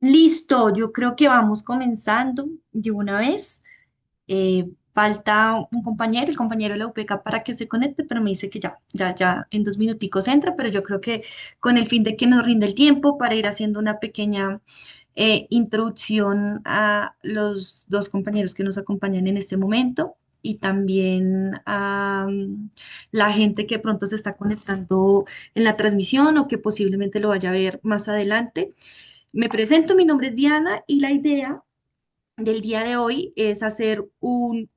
Listo, yo creo que vamos comenzando de una vez. Falta un compañero, el compañero de la UPK para que se conecte, pero me dice que ya en 2 minuticos entra, pero yo creo que con el fin de que nos rinde el tiempo para ir haciendo una pequeña introducción a los dos compañeros que nos acompañan en este momento y también a la gente que pronto se está conectando en la transmisión o que posiblemente lo vaya a ver más adelante. Me presento, mi nombre es Diana y la idea del día de hoy es hacer un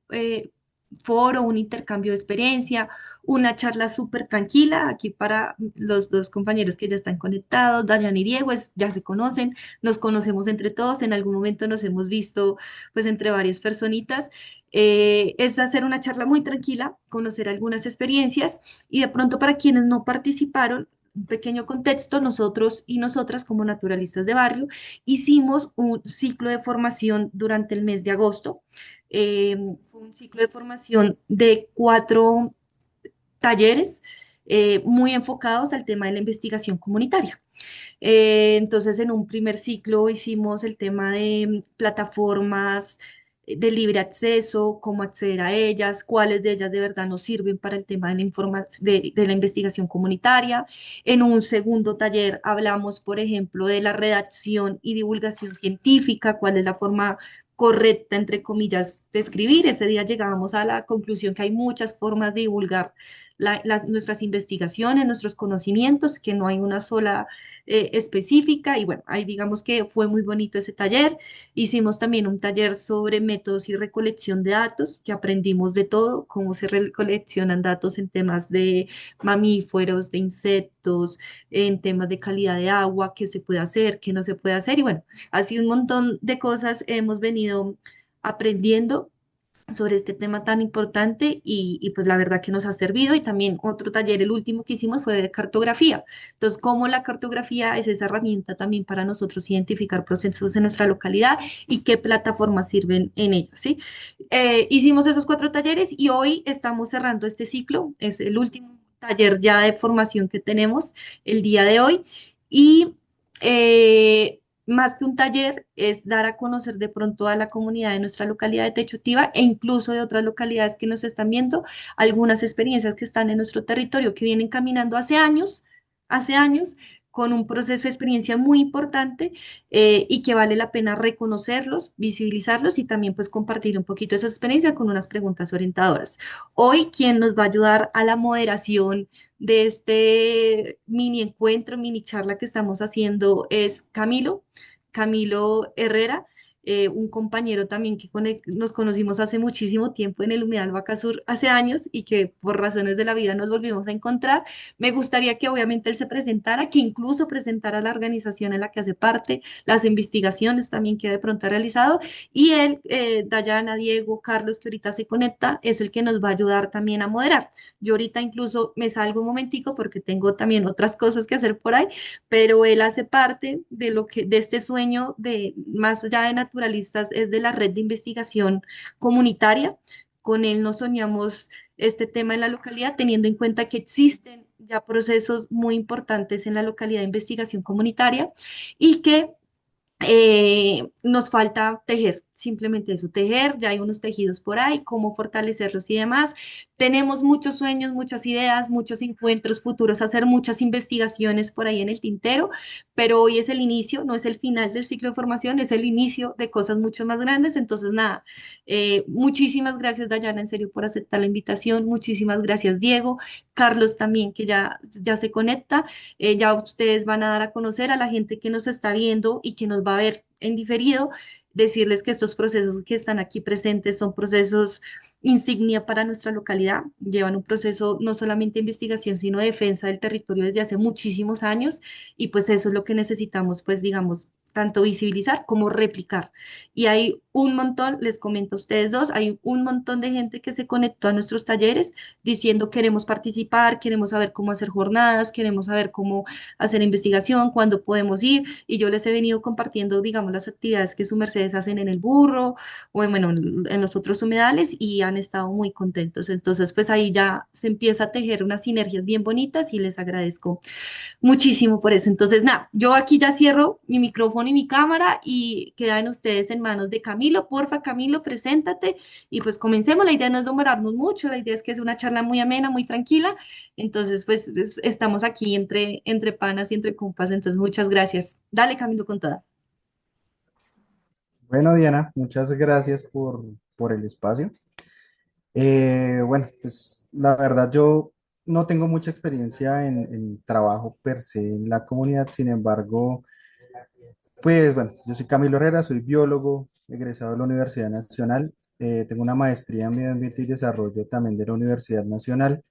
foro, un intercambio de experiencia, una charla súper tranquila aquí para los dos compañeros que ya están conectados, Dayan y Diego, ya se conocen, nos conocemos entre todos, en algún momento nos hemos visto pues entre varias personitas. Es hacer una charla muy tranquila, conocer algunas experiencias y de pronto para quienes no participaron, un pequeño contexto, nosotros y nosotras como naturalistas de barrio hicimos un ciclo de formación durante el mes de agosto. Fue un ciclo de formación de 4 talleres muy enfocados al tema de la investigación comunitaria. Entonces, en un primer ciclo hicimos el tema de plataformas de libre acceso, cómo acceder a ellas, cuáles de ellas de verdad nos sirven para el tema de de la investigación comunitaria. En un segundo taller hablamos, por ejemplo, de la redacción y divulgación científica, cuál es la forma correcta, entre comillas, de escribir. Ese día llegábamos a la conclusión que hay muchas formas de divulgar nuestras investigaciones, nuestros conocimientos, que no hay una sola específica y bueno, ahí digamos que fue muy bonito ese taller. Hicimos también un taller sobre métodos y recolección de datos, que aprendimos de todo, cómo se recoleccionan datos en temas de mamíferos, de insectos, en temas de calidad de agua, qué se puede hacer, qué no se puede hacer y bueno, así un montón de cosas hemos venido aprendiendo sobre este tema tan importante pues la verdad que nos ha servido y también otro taller, el último que hicimos fue de cartografía. Entonces, cómo la cartografía es esa herramienta también para nosotros identificar procesos en nuestra localidad y qué plataformas sirven en ella, ¿sí? Hicimos esos 4 talleres y hoy estamos cerrando este ciclo, es el último taller ya de formación que tenemos el día de hoy y más que un taller, es dar a conocer de pronto a la comunidad de nuestra localidad de Techotiva e incluso de otras localidades que nos están viendo, algunas experiencias que están en nuestro territorio, que vienen caminando hace años, con un proceso de experiencia muy importante y que vale la pena reconocerlos, visibilizarlos y también pues compartir un poquito esa experiencia con unas preguntas orientadoras. Hoy, quien nos va a ayudar a la moderación de este mini encuentro, mini charla que estamos haciendo es Camilo Herrera, un compañero también que nos conocimos hace muchísimo tiempo en el Humedal Vaca Sur, hace años, y que por razones de la vida nos volvimos a encontrar. Me gustaría que obviamente él se presentara, que incluso presentara la organización en la que hace parte, las investigaciones también que de pronto ha realizado, y él, Dayana, Diego, Carlos, que ahorita se conecta, es el que nos va a ayudar también a moderar. Yo ahorita incluso me salgo un momentico porque tengo también otras cosas que hacer por ahí, pero él hace parte de de este sueño de más allá de naturalistas, es de la red de investigación comunitaria. Con él nos soñamos este tema en la localidad, teniendo en cuenta que existen ya procesos muy importantes en la localidad de investigación comunitaria y que nos falta tejer, simplemente eso, tejer, ya hay unos tejidos por ahí, cómo fortalecerlos y demás. Tenemos muchos sueños, muchas ideas, muchos encuentros futuros, hacer muchas investigaciones por ahí en el tintero, pero hoy es el inicio, no es el final del ciclo de formación, es el inicio de cosas mucho más grandes. Entonces, nada, muchísimas gracias, Dayana, en serio, por aceptar la invitación, muchísimas gracias, Diego, Carlos también, que ya se conecta. Ya ustedes van a dar a conocer a la gente que nos está viendo y que nos va a ver en diferido, decirles que estos procesos que están aquí presentes son procesos insignia para nuestra localidad, llevan un proceso no solamente de investigación, sino de defensa del territorio desde hace muchísimos años y pues eso es lo que necesitamos, pues digamos, tanto visibilizar como replicar. Y hay un montón, les comento a ustedes dos, hay un montón de gente que se conectó a nuestros talleres diciendo queremos participar, queremos saber cómo hacer jornadas, queremos saber cómo hacer investigación, cuándo podemos ir, y yo les he venido compartiendo, digamos, las actividades que su mercedes hacen en el burro o bueno, en los otros humedales y han estado muy contentos. Entonces, pues ahí ya se empieza a tejer unas sinergias bien bonitas y les agradezco muchísimo por eso. Entonces, nada, yo aquí ya cierro mi micrófono micrófono y mi cámara y quedan ustedes en manos de Camilo. Porfa, Camilo, preséntate y pues comencemos. La idea no es demorarnos mucho, la idea es que es una charla muy amena, muy tranquila. Entonces, pues estamos aquí entre panas y entre compas. Entonces, muchas gracias. Dale, Camilo, con toda. Bueno, Diana, muchas gracias por el espacio. Bueno, pues la verdad yo no tengo mucha experiencia en trabajo per se en la comunidad, sin embargo, pues bueno, yo soy Camilo Herrera, soy biólogo, egresado de la Universidad Nacional, tengo una maestría en Medio Ambiente y Desarrollo también de la Universidad Nacional.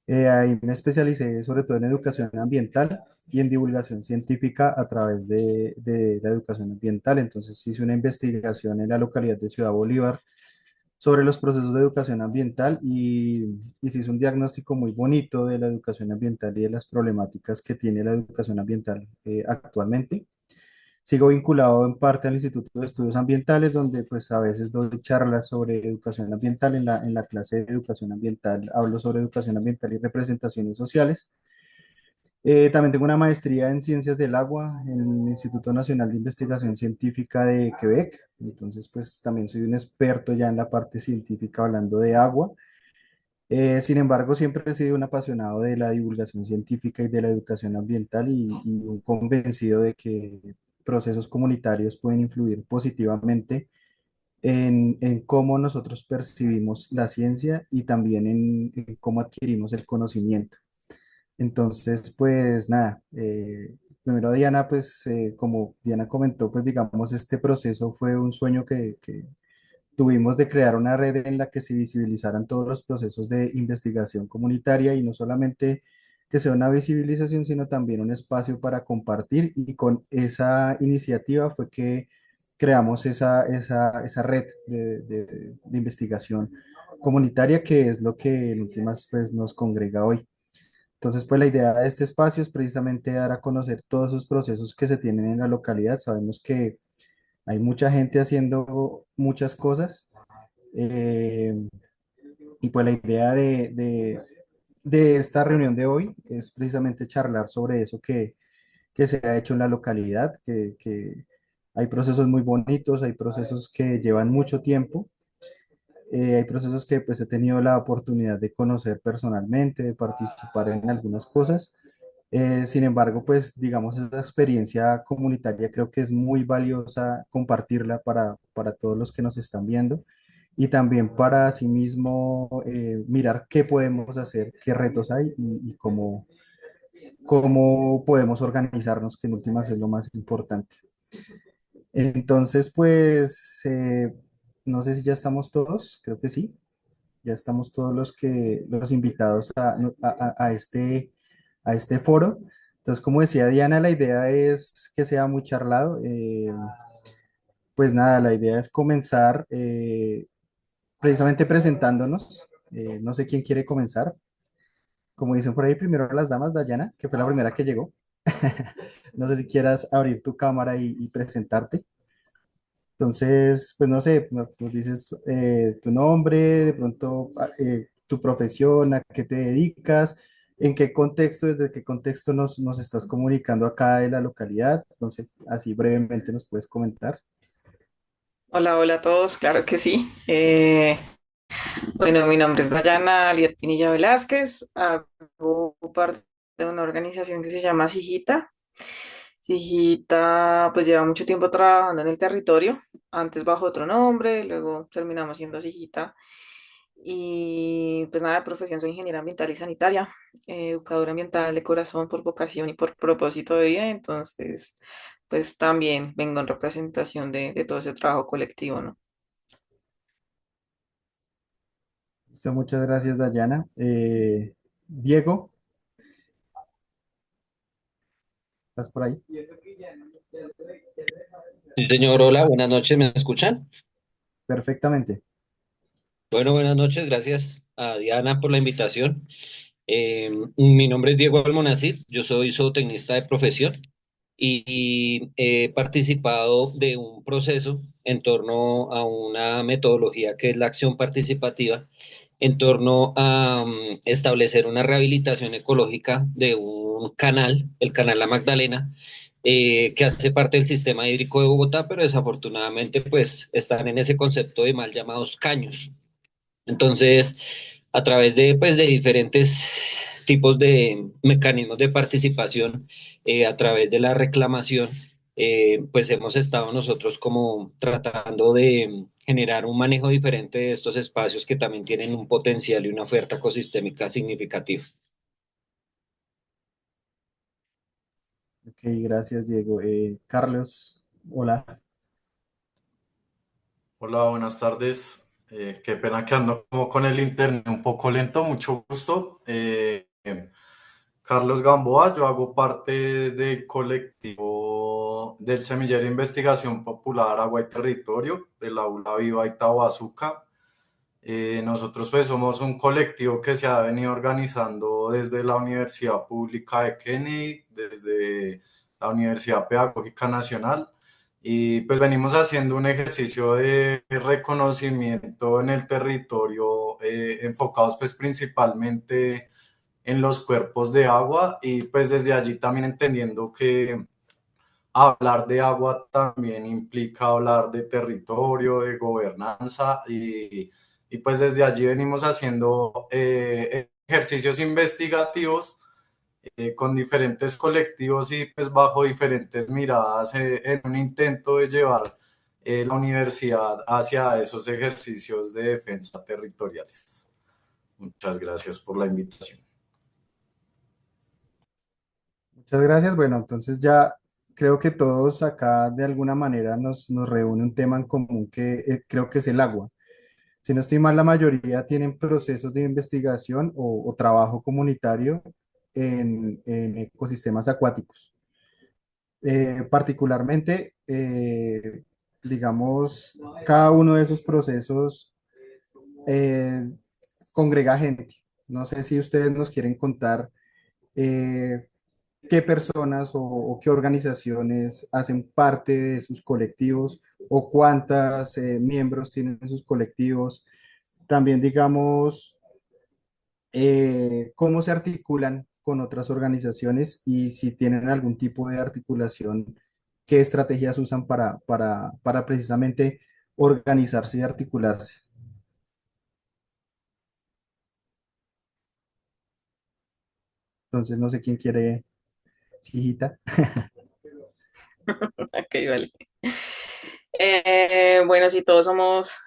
Ahí me especialicé sobre todo en educación ambiental y en divulgación científica a través de la educación ambiental. Entonces hice una investigación en la localidad de Ciudad Bolívar sobre los procesos de educación ambiental y se hizo un diagnóstico muy bonito de la educación ambiental y de las problemáticas que tiene la educación ambiental actualmente. Sigo vinculado en parte al Instituto de Estudios Ambientales, donde pues a veces doy charlas sobre educación ambiental. En la clase de educación ambiental hablo sobre educación ambiental y representaciones sociales. También tengo una maestría en ciencias del agua en el Instituto Nacional de Investigación Científica de Quebec. Entonces pues también soy un experto ya en la parte científica hablando de agua. Sin embargo, siempre he sido un apasionado de la divulgación científica y de la educación ambiental y un convencido de que procesos comunitarios pueden influir positivamente en cómo nosotros percibimos la ciencia y también en cómo adquirimos el conocimiento. Entonces, pues nada, primero Diana, pues como Diana comentó, pues digamos, este proceso fue un sueño que tuvimos de crear una red en la que se visibilizaran todos los procesos de investigación comunitaria y no solamente que sea una visibilización, sino también un espacio para compartir. Y con esa iniciativa fue que creamos esa red de investigación comunitaria, que es lo que en últimas pues, nos congrega hoy. Entonces, pues la idea de este espacio es precisamente dar a conocer todos esos procesos que se tienen en la localidad. Sabemos que hay mucha gente haciendo muchas cosas, eh, y pues la idea de esta reunión de hoy es precisamente charlar sobre eso que se ha hecho en la localidad, que hay procesos muy bonitos, hay procesos que llevan mucho tiempo, hay procesos que pues he tenido la oportunidad de conocer personalmente, de participar en algunas cosas. Sin embargo, pues digamos, esa experiencia comunitaria creo que es muy valiosa compartirla para todos los que nos están viendo y también para asimismo mirar qué podemos hacer, qué retos hay y cómo podemos organizarnos, que en últimas es lo más importante. Entonces, pues, no sé si ya estamos todos, creo que sí, ya estamos todos los invitados a este foro. Entonces, como decía Diana, la idea es que sea muy charlado. Pues nada, la idea es comenzar precisamente presentándonos. No sé quién quiere comenzar. Como dicen por ahí, primero las damas, Dayana, que fue la primera que llegó. No sé si quieras abrir tu cámara y presentarte. Entonces, pues no sé, nos dices tu nombre, de pronto tu profesión, a qué te dedicas, en qué contexto, desde qué contexto nos estás comunicando acá de la localidad. Entonces, así brevemente nos puedes comentar. Hola, hola a todos, claro que sí. Bueno, mi nombre es Dayana Liet Pinilla Velázquez, hago parte de una organización que se llama Sigita. Sigita pues lleva mucho tiempo trabajando en el territorio, antes bajo otro nombre, luego terminamos siendo Sigita. Y pues nada, de profesión soy ingeniera ambiental y sanitaria, educadora ambiental de corazón por vocación y por propósito de vida, entonces pues también vengo en representación de todo ese trabajo colectivo, ¿no? Listo, muchas gracias, Dayana. Diego, ¿estás por ahí? Sí, señor, hola, buenas noches, ¿me escuchan? Perfectamente. Bueno, buenas noches, gracias a Diana por la invitación. Mi nombre es Diego Almonacid, yo soy zootecnista de profesión y he participado de un proceso en torno a una metodología que es la acción participativa, en torno a establecer una rehabilitación ecológica de un canal, el canal La Magdalena, que hace parte del sistema hídrico de Bogotá, pero desafortunadamente pues están en ese concepto de mal llamados caños. Entonces, a través de, pues, de diferentes tipos de mecanismos de participación, a través de la reclamación, pues hemos estado nosotros como tratando de generar un manejo diferente de estos espacios que también tienen un potencial y una oferta ecosistémica significativa. Ok, gracias, Diego. Carlos, hola. Hola, buenas tardes. Qué pena que ando como con el internet un poco lento, mucho gusto. Carlos Gamboa, yo hago parte del colectivo del Semillero de Investigación Popular Agua y Territorio del Aula Viva Itabazuca. Nosotros pues somos un colectivo que se ha venido organizando desde la Universidad Pública de Kennedy, desde la Universidad Pedagógica Nacional y pues venimos haciendo un ejercicio de reconocimiento en el territorio enfocados pues principalmente en los cuerpos de agua y pues desde allí también entendiendo que hablar de agua también implica hablar de territorio, de gobernanza y pues desde allí venimos haciendo ejercicios investigativos con diferentes colectivos y pues bajo diferentes miradas en un intento de llevar la universidad hacia esos ejercicios de defensa territoriales. Muchas gracias por la invitación. Muchas gracias. Bueno, entonces ya creo que todos acá de alguna manera nos reúne un tema en común que creo que es el agua. Si no estoy mal, la mayoría tienen procesos de investigación o trabajo comunitario en ecosistemas acuáticos. Particularmente, digamos, cada uno de esos procesos eh, congrega gente. No sé si ustedes nos quieren contar eh, qué personas o qué organizaciones hacen parte de sus colectivos o cuántas miembros tienen sus colectivos. También, digamos, cómo se articulan con otras organizaciones y si tienen algún tipo de articulación, qué estrategias usan para precisamente organizarse y articularse. Entonces, no sé quién quiere, Hijita. Ok, vale. Bueno, si todos somos,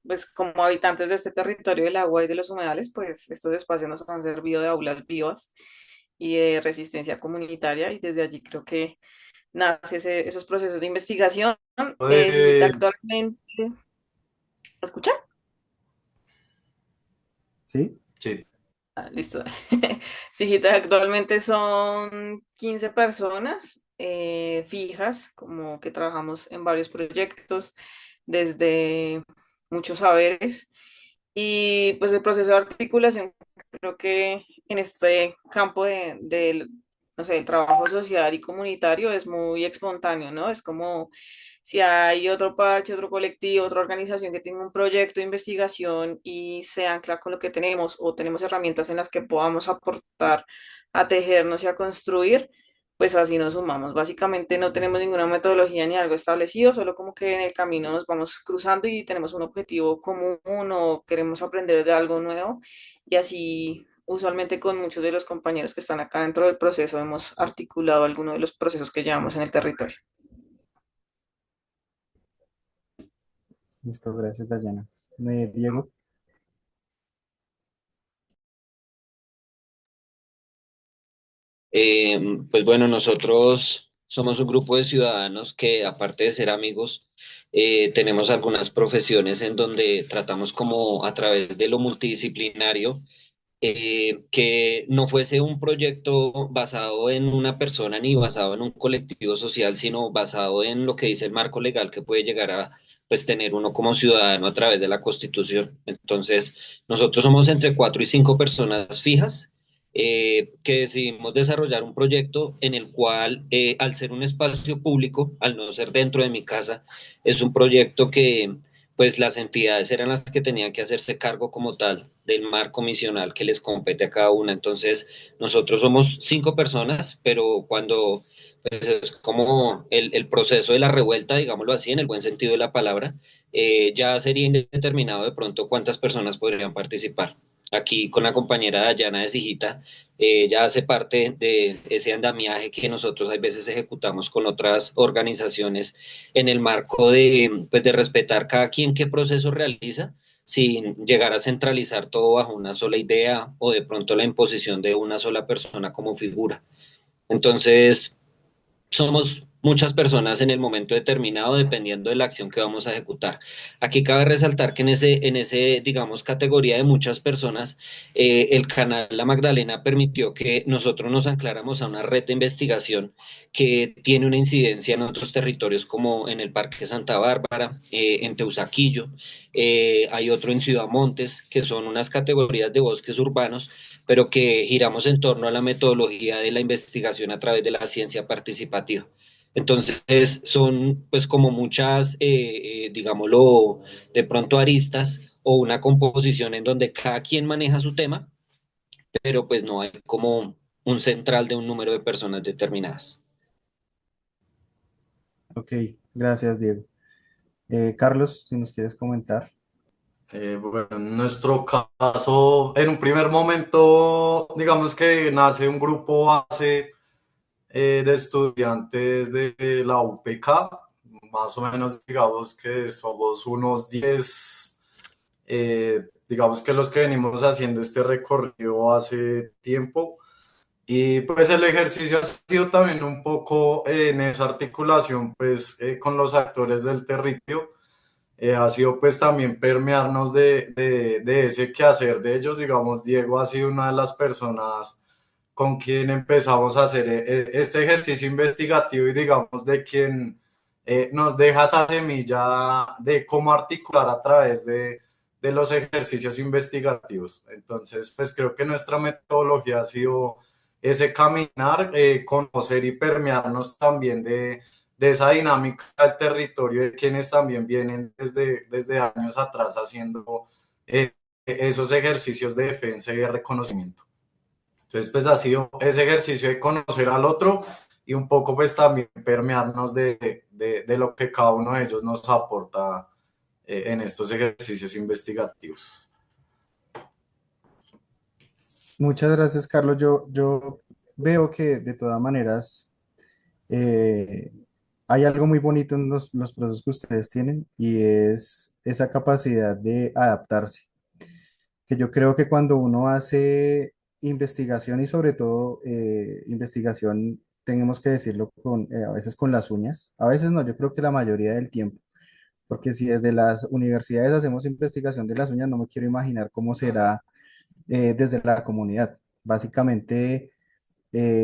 pues como habitantes de este territorio del agua y de los humedales, pues estos espacios nos han servido de aulas vivas y de resistencia comunitaria y desde allí creo que nace esos procesos de investigación. Sigita Eh, actualmente, ¿me escucha? ¿Sí? sí. Ah, listo. Sigita actualmente son 15 personas fijas, como que trabajamos en varios proyectos desde muchos saberes. Y pues el proceso de articulación, creo que en este campo no sé, el trabajo social y comunitario es muy espontáneo, ¿no? Es como si hay otro parche, otro colectivo, otra organización que tenga un proyecto de investigación y se ancla con lo que tenemos o tenemos herramientas en las que podamos aportar a tejernos y a construir, pues así nos sumamos. Básicamente no tenemos ninguna metodología ni algo establecido, solo como que en el camino nos vamos cruzando y tenemos un objetivo común o queremos aprender de algo nuevo y así usualmente con muchos de los compañeros que están acá dentro del proceso hemos articulado algunos de los procesos que llevamos en el territorio. Listo, gracias, Dayana. Diego. Pues bueno, nosotros somos un grupo de ciudadanos que aparte de ser amigos, tenemos algunas profesiones en donde tratamos como a través de lo multidisciplinario, que no fuese un proyecto basado en una persona ni basado en un colectivo social, sino basado en lo que dice el marco legal que puede llegar a pues tener uno como ciudadano a través de la Constitución. Entonces, nosotros somos entre 4 y 5 personas fijas que decidimos desarrollar un proyecto en el cual, al ser un espacio público, al no ser dentro de mi casa, es un proyecto que pues las entidades eran las que tenían que hacerse cargo como tal del marco misional que les compete a cada una. Entonces, nosotros somos 5 personas, pero cuando pues, es como el proceso de la revuelta, digámoslo así, en el buen sentido de la palabra, ya sería indeterminado de pronto cuántas personas podrían participar. Aquí con la compañera Dayana de Sigita, ella hace parte de ese andamiaje que nosotros a veces ejecutamos con otras organizaciones en el marco de, pues, de respetar cada quien qué proceso realiza sin llegar a centralizar todo bajo una sola idea o de pronto la imposición de una sola persona como figura. Entonces, somos muchas personas en el momento determinado dependiendo de la acción que vamos a ejecutar. Aquí cabe resaltar que digamos, categoría de muchas personas, el canal La Magdalena permitió que nosotros nos ancláramos a una red de investigación que tiene una incidencia en otros territorios como en el Parque Santa Bárbara, en Teusaquillo, hay otro en Ciudad Montes, que son unas categorías de bosques urbanos pero que giramos en torno a la metodología de la investigación a través de la ciencia participativa. Entonces, son pues como muchas, digámoslo, de pronto aristas o una composición en donde cada quien maneja su tema, pero pues no hay como un central de un número de personas determinadas. Ok, gracias, Diego. Carlos, si nos quieres comentar. Bueno, en nuestro caso, en un primer momento, digamos que nace un grupo base de estudiantes de la UPK, más o menos digamos que somos unos 10, digamos que los que venimos haciendo este recorrido hace tiempo. Y pues el ejercicio ha sido también un poco en esa articulación pues con los actores del territorio. Ha sido pues también permearnos de ese quehacer de ellos. Digamos, Diego ha sido una de las personas con quien empezamos a hacer este ejercicio investigativo y digamos de quien nos deja esa semilla de cómo articular a través de los ejercicios investigativos. Entonces, pues creo que nuestra metodología ha sido ese caminar, conocer y permearnos también de esa dinámica del territorio de quienes también vienen desde años atrás haciendo esos ejercicios de defensa y de reconocimiento. Entonces, pues ha sido ese ejercicio de conocer al otro y un poco pues también permearnos de lo que cada uno de ellos nos aporta en estos ejercicios investigativos. Muchas gracias, Carlos. Yo veo que de todas maneras eh, hay algo muy bonito en los procesos que ustedes tienen y es esa capacidad de adaptarse. Que yo creo que cuando uno hace investigación y sobre todo investigación, tenemos que decirlo a veces con las uñas, a veces no, yo creo que la mayoría del tiempo, porque si desde las universidades hacemos investigación de las uñas, no me quiero imaginar cómo será desde la comunidad. Básicamente,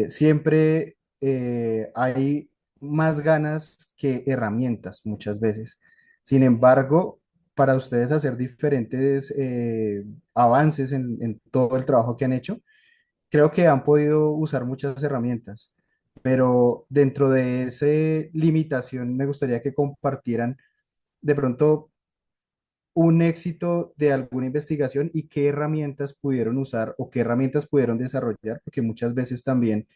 siempre hay más ganas que herramientas muchas veces. Sin embargo, para ustedes hacer diferentes avances en todo el trabajo que han hecho, creo que han podido usar muchas herramientas, pero dentro de esa limitación me gustaría que compartieran de pronto un éxito de alguna investigación y qué herramientas pudieron usar o qué herramientas pudieron desarrollar, porque muchas veces también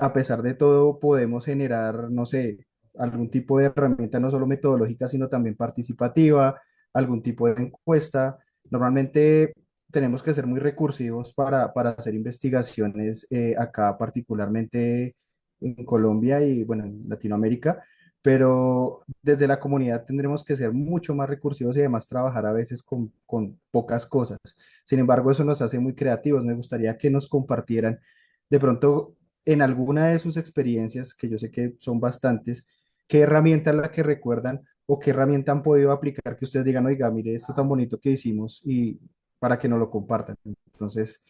a pesar de todo, podemos generar, no sé, algún tipo de herramienta no solo metodológica, sino también participativa, algún tipo de encuesta. Normalmente tenemos que ser muy recursivos para hacer investigaciones acá, particularmente en Colombia y, bueno, en Latinoamérica, pero desde la comunidad tendremos que ser mucho más recursivos y además trabajar a veces con pocas cosas. Sin embargo, eso nos hace muy creativos. Me gustaría que nos compartieran de pronto en alguna de sus experiencias, que yo sé que son bastantes, ¿qué herramienta es la que recuerdan o qué herramienta han podido aplicar que ustedes digan, oiga, mire esto tan bonito que hicimos y para que nos lo compartan? Entonces,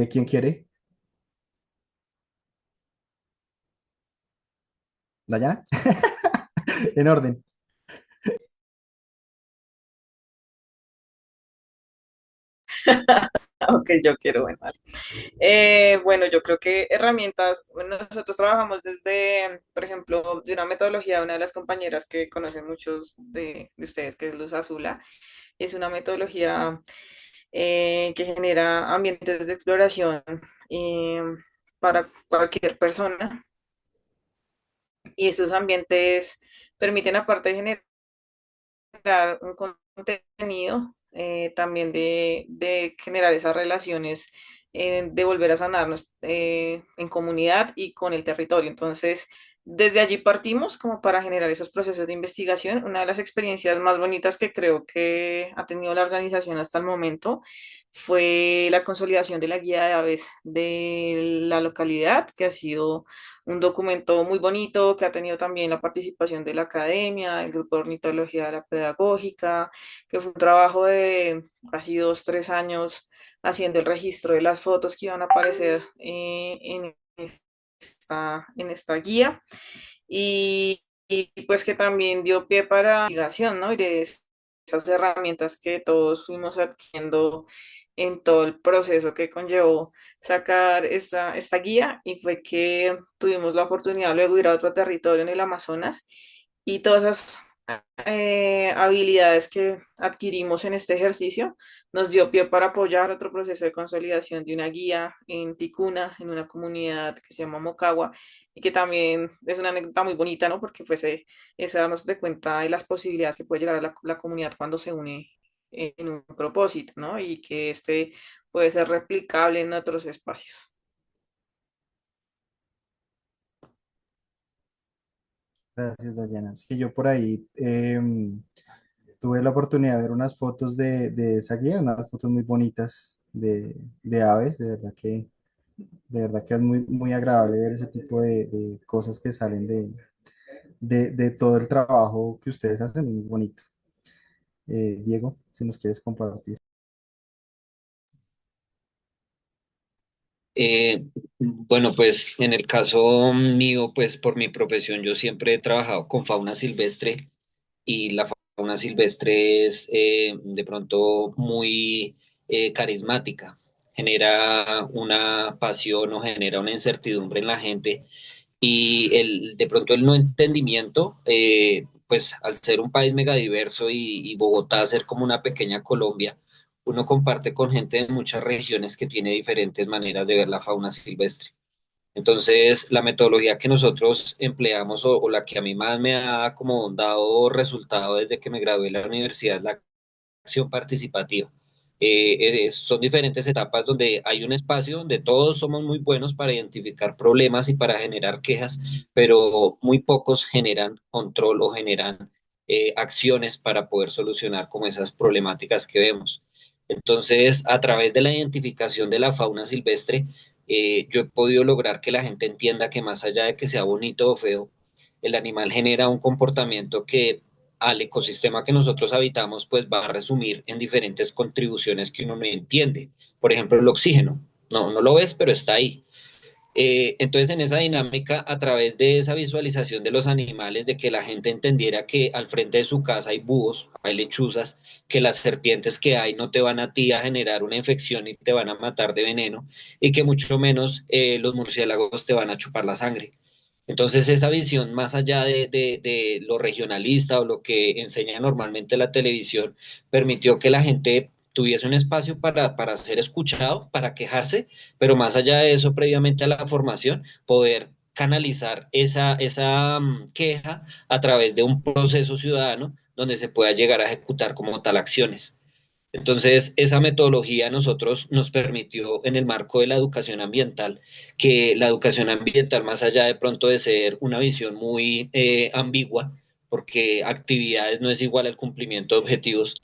¿quién quiere? ¿Dayana? En orden. Ok, yo quiero, bueno, vale. Bueno, yo creo que herramientas, bueno, nosotros trabajamos desde, por ejemplo, de una metodología de una de las compañeras que conocen muchos de ustedes, que es Luz Azula. Es una metodología que genera ambientes de exploración eh, para cualquier persona. Y esos ambientes permiten, aparte de generar un contenido, también de generar esas relaciones, de volver a sanarnos en comunidad y con el territorio. Entonces, desde allí partimos como para generar esos procesos de investigación. Una de las experiencias más bonitas que creo que ha tenido la organización hasta el momento fue la consolidación de la guía de aves de la localidad, que ha sido un documento muy bonito que ha tenido también la participación de la academia, el grupo de ornitología de la pedagógica, que fue un trabajo de casi 2, 3 años haciendo el registro de las fotos que iban a aparecer en esta guía y pues que también dio pie para la investigación, ¿no? Y de esas herramientas que todos fuimos adquiriendo en todo el proceso que conllevó sacar esta guía y fue que tuvimos la oportunidad luego de ir a otro territorio en el Amazonas y todas esas habilidades que adquirimos en este ejercicio nos dio pie para apoyar otro proceso de consolidación de una guía en Ticuna, en una comunidad que se llama Mocagua y que también es una anécdota muy bonita, ¿no? Porque ese darnos de cuenta de las posibilidades que puede llegar a la comunidad cuando se une en un propósito, ¿no? Y que este puede ser replicable en otros espacios. Gracias, Dayana. Sí, yo por ahí tuve la oportunidad de ver unas fotos de esa guía, unas fotos muy bonitas de aves, de verdad que es muy, muy agradable ver ese tipo de cosas que salen de todo el trabajo que ustedes hacen, muy bonito. Diego, si nos quieres compartir. Bueno, pues en el caso mío, pues por mi profesión, yo siempre he trabajado con fauna silvestre y la fauna silvestre es de pronto muy carismática, genera una pasión o genera una incertidumbre en la gente y de pronto el no entendimiento, pues al ser un país megadiverso y Bogotá ser como una pequeña Colombia, uno comparte con gente de muchas regiones que tiene diferentes maneras de ver la fauna silvestre. Entonces, la metodología que nosotros empleamos o la que a mí más me ha como dado resultado desde que me gradué de la universidad es la acción participativa. Son diferentes etapas donde hay un espacio donde todos somos muy buenos para identificar problemas y para generar quejas, pero muy pocos generan control o generan acciones para poder solucionar como esas problemáticas que vemos. Entonces, a través de la identificación de la fauna silvestre, yo he podido lograr que la gente entienda que más allá de que sea bonito o feo, el animal genera un comportamiento que al ecosistema que nosotros habitamos, pues va a resumir en diferentes contribuciones que uno no entiende. Por ejemplo, el oxígeno. No lo ves, pero está ahí. Entonces, en esa dinámica, a través de esa visualización de los animales, de que la gente entendiera que al frente de su casa hay búhos, hay lechuzas, que las serpientes que hay no te van a ti a generar una infección y te van a matar de veneno, y que mucho menos los murciélagos te van a chupar la sangre. Entonces, esa visión más allá de lo regionalista o lo que enseña normalmente la televisión, permitió que la gente tuviese un espacio para ser escuchado, para quejarse, pero más allá de eso, previamente a la formación, poder canalizar esa queja a través de un proceso ciudadano donde se pueda llegar a ejecutar como tal acciones. Entonces, esa metodología a nosotros nos permitió en el marco de la educación ambiental, que la educación ambiental, más allá de pronto de ser una visión muy ambigua, porque actividades no es igual al cumplimiento de objetivos,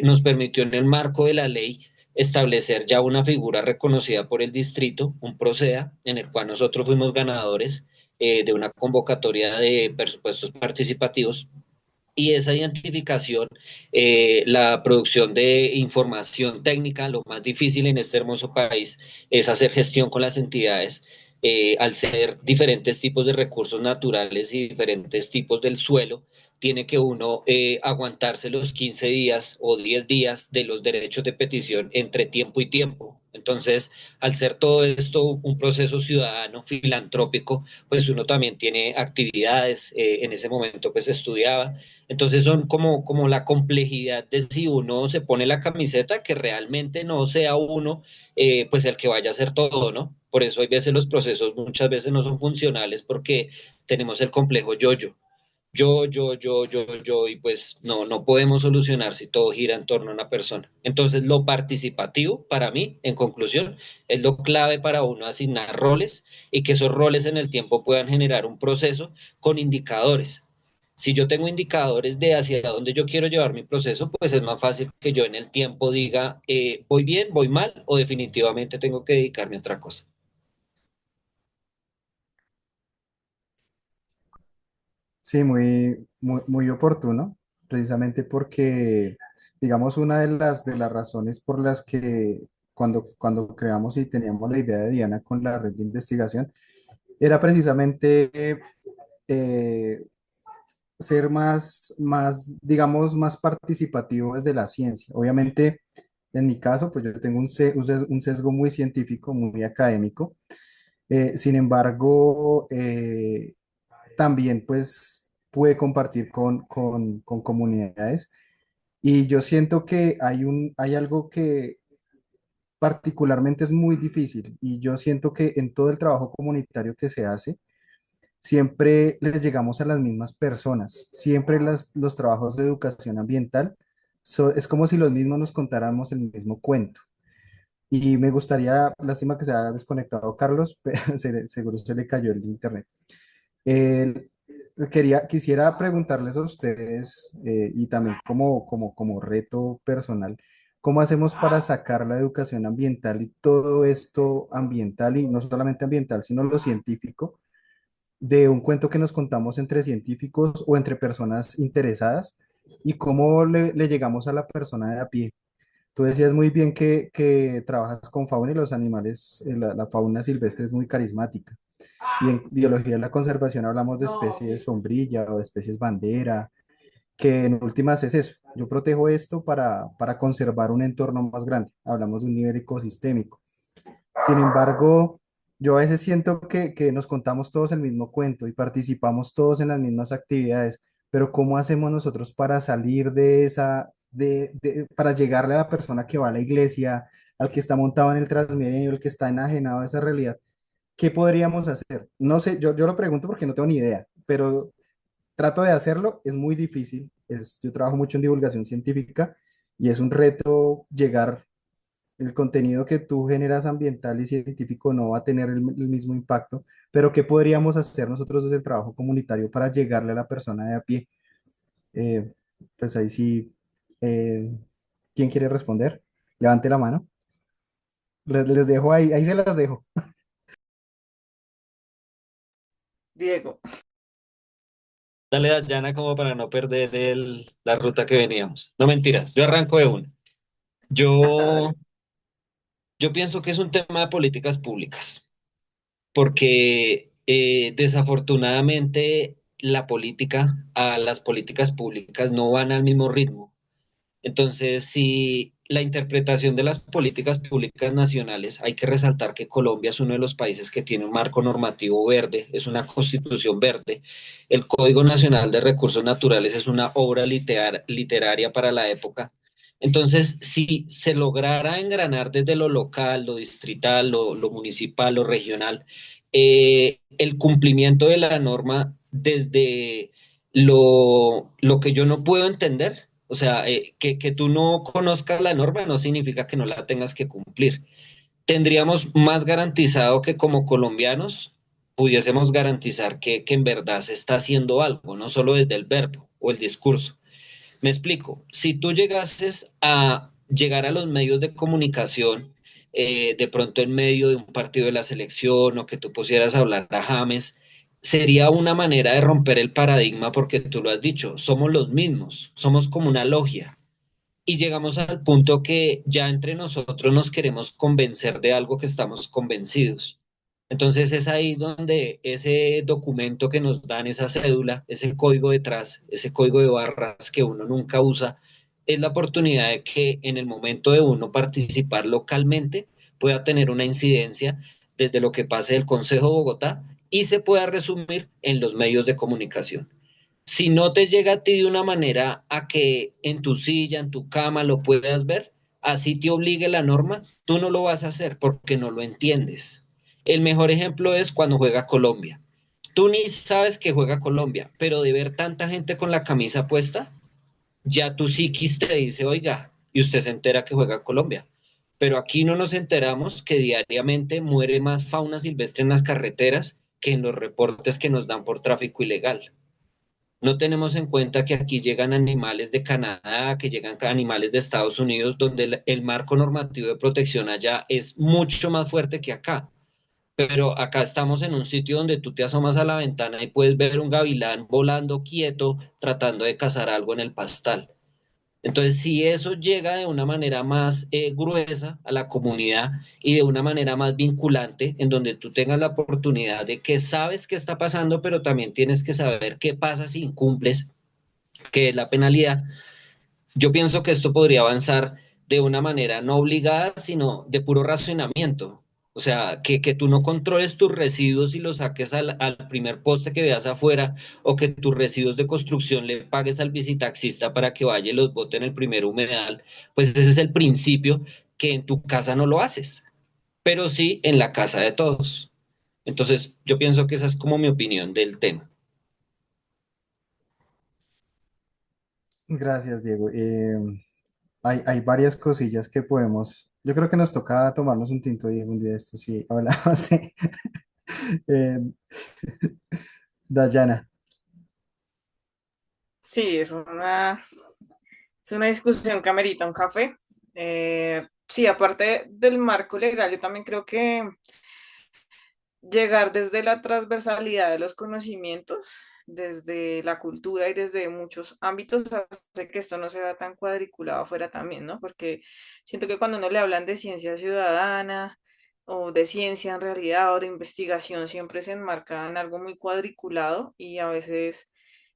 nos permitió en el marco de la ley establecer ya una figura reconocida por el distrito, un PROCEDA, en el cual nosotros fuimos ganadores de una convocatoria de presupuestos participativos y esa identificación, la producción de información técnica, lo más difícil en este hermoso país es hacer gestión con las entidades, al ser diferentes tipos de recursos naturales y diferentes tipos del suelo, tiene que uno aguantarse los 15 días o 10 días de los derechos de petición entre tiempo y tiempo. Entonces, al ser todo esto un proceso ciudadano filantrópico, pues uno también tiene actividades, en ese momento pues estudiaba. Entonces son como la complejidad de si uno se pone la camiseta, que realmente no sea uno pues el que vaya a hacer todo, ¿no? Por eso hay veces los procesos muchas veces no son funcionales porque tenemos el complejo yo-yo. Yo, y pues no podemos solucionar si todo gira en torno a una persona. Entonces, lo participativo, para mí, en conclusión, es lo clave para uno asignar roles y que esos roles en el tiempo puedan generar un proceso con indicadores. Si yo tengo indicadores de hacia dónde yo quiero llevar mi proceso, pues es más fácil que yo en el tiempo diga, voy bien, voy mal, o definitivamente tengo que dedicarme a otra cosa. Sí, muy oportuno, precisamente porque, digamos, una de las razones por las que cuando creamos y teníamos la idea de Diana con la red de investigación, era precisamente eh, ser digamos, más participativo desde la ciencia. Obviamente, en mi caso, pues yo tengo un sesgo muy científico, muy académico. Sin embargo, también pues pude compartir con comunidades y yo siento que hay algo que particularmente es muy difícil y yo siento que en todo el trabajo comunitario que se hace, siempre les llegamos a las mismas personas, siempre los trabajos de educación ambiental, es como si los mismos nos contáramos el mismo cuento. Y me gustaría, lástima que se haya desconectado Carlos, pero seguro se le cayó el internet. El- quisiera preguntarles a ustedes, y también como reto personal, ¿cómo hacemos para sacar la educación ambiental y todo esto ambiental, y no solamente ambiental, sino lo científico, de un cuento que nos contamos entre científicos o entre personas interesadas, y cómo le llegamos a la persona de a pie? Tú decías muy bien que trabajas con fauna y los animales, la fauna silvestre es muy carismática. Y en biología de la conservación hablamos de especies sombrilla o de especies bandera, que en últimas es eso. Yo protejo esto para conservar un entorno más grande. Hablamos de un nivel ecosistémico. Sin embargo, yo a veces siento que nos contamos todos el mismo cuento y participamos todos en las mismas actividades, pero ¿cómo hacemos nosotros para salir de para llegarle a la persona que va a la iglesia, al que está montado en el Transmilenio, al que está enajenado de esa realidad? ¿Qué podríamos hacer? No sé, yo lo pregunto porque no tengo ni idea, pero trato de hacerlo, es muy difícil. Yo trabajo mucho en divulgación científica y es un reto llegar, el contenido que tú generas ambiental y científico no va a tener el mismo impacto, pero ¿qué podríamos hacer nosotros desde el trabajo comunitario para llegarle a la persona de a pie? Eh, pues ahí sí, eh, ¿quién quiere responder? Levante la mano. Les dejo ahí se las dejo. Diego. Dale, Dayana, como para no perder la ruta que veníamos. No mentiras, yo arranco de una. Yo, Dale. yo pienso que es un tema de políticas públicas, porque desafortunadamente las políticas públicas no van al mismo ritmo. Entonces, si la interpretación de las políticas públicas nacionales, hay que resaltar que Colombia es uno de los países que tiene un marco normativo verde, es una constitución verde. El Código Nacional de Recursos Naturales es una obra literaria para la época. Entonces, si se lograra engranar desde lo local, lo distrital, lo municipal, lo regional, el cumplimiento de la norma desde lo que yo no puedo entender, o sea, que tú no conozcas la norma no significa que no la tengas que cumplir. Tendríamos más garantizado que como colombianos pudiésemos garantizar que en verdad se está haciendo algo, no solo desde el verbo o el discurso. Me explico, si tú llegases a llegar a los medios de comunicación, de pronto en medio de un partido de la selección o que tú pusieras a hablar a James, sería una manera de romper el paradigma porque tú lo has dicho, somos los mismos, somos como una logia y llegamos al punto que ya entre nosotros nos queremos convencer de algo que estamos convencidos. Entonces es ahí donde ese documento que nos dan, esa cédula, ese código detrás, ese código de barras que uno nunca usa, es la oportunidad de que en el momento de uno participar localmente pueda tener una incidencia desde lo que pase el Consejo de Bogotá y se pueda resumir en los medios de comunicación. Si no te llega a ti de una manera a que en tu silla, en tu cama lo puedas ver, así te obligue la norma, tú no lo vas a hacer porque no lo entiendes. El mejor ejemplo es cuando juega Colombia. Tú ni sabes que juega Colombia, pero de ver tanta gente con la camisa puesta, ya tu psiquis te dice, oiga, y usted se entera que juega Colombia. Pero aquí no nos enteramos que diariamente muere más fauna silvestre en las carreteras que en los reportes que nos dan por tráfico ilegal. No tenemos en cuenta que aquí llegan animales de Canadá, que llegan animales de Estados Unidos, donde el marco normativo de protección allá es mucho más fuerte que acá. Pero acá estamos en un sitio donde tú te asomas a la ventana y puedes ver un gavilán volando quieto, tratando de cazar algo en el pastal. Entonces, si eso llega de una manera más gruesa a la comunidad y de una manera más vinculante, en donde tú tengas la oportunidad de que sabes qué está pasando, pero también tienes que saber qué pasa si incumples, qué es la penalidad, yo pienso que esto podría avanzar de una manera no obligada, sino de puro racionamiento. O sea, que tú no controles tus residuos y los saques al primer poste que veas afuera, o que tus residuos de construcción le pagues al visitaxista para que vaya y los bote en el primer humedal. Pues ese es el principio que en tu casa no lo haces, pero sí en la casa de todos. Entonces, yo pienso que esa es como mi opinión del tema. Gracias, Diego. Hay varias cosillas que podemos. Yo creo que nos toca tomarnos un tinto, Diego, un día de esto, sí, hablamos de eh, Dayana. Sí, es una discusión que amerita un café. Sí, aparte del marco legal, yo también creo que llegar desde la transversalidad de los conocimientos, desde la cultura y desde muchos ámbitos, hace que esto no se vea tan cuadriculado afuera también, ¿no? Porque siento que cuando uno le hablan de ciencia ciudadana o de ciencia en realidad o de investigación, siempre se enmarca en algo muy cuadriculado y a veces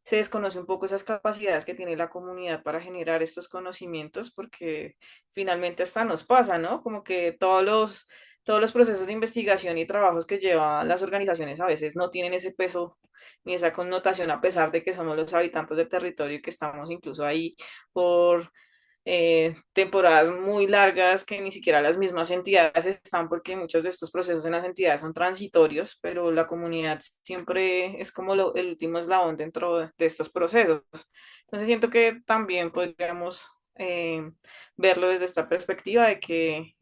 se desconoce un poco esas capacidades que tiene la comunidad para generar estos conocimientos, porque finalmente hasta nos pasa, ¿no? Como que todos los procesos de investigación y trabajos que llevan las organizaciones a veces no tienen ese peso ni esa connotación a pesar de que somos los habitantes del territorio y que estamos incluso ahí por temporadas muy largas que ni siquiera las mismas entidades están porque muchos de estos procesos en las entidades son transitorios, pero la comunidad siempre es como el último eslabón dentro de estos procesos. Entonces siento que también podríamos verlo desde esta perspectiva de que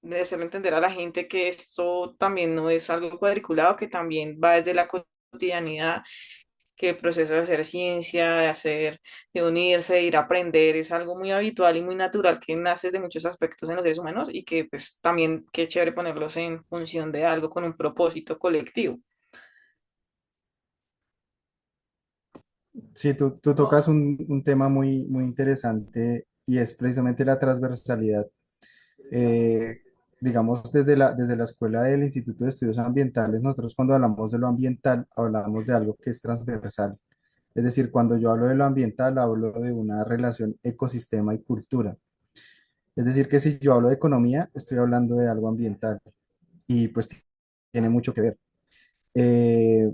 de hacerle entender a la gente que esto también no es algo cuadriculado, que también va desde la cotidianidad, que el proceso de hacer ciencia, de unirse, de ir a aprender, es algo muy habitual y muy natural que nace de muchos aspectos en los seres humanos y que pues también qué chévere ponerlos en función de algo con un propósito colectivo. Sí, tú tocas un tema muy interesante y es precisamente la transversalidad. Eh, digamos, desde la escuela del Instituto de Estudios Ambientales, nosotros cuando hablamos de lo ambiental, hablamos de algo que es transversal. Es decir, cuando yo hablo de lo ambiental, hablo de una relación ecosistema y cultura. Es decir, que si yo hablo de economía, estoy hablando de algo ambiental y pues tiene mucho que ver. Eh,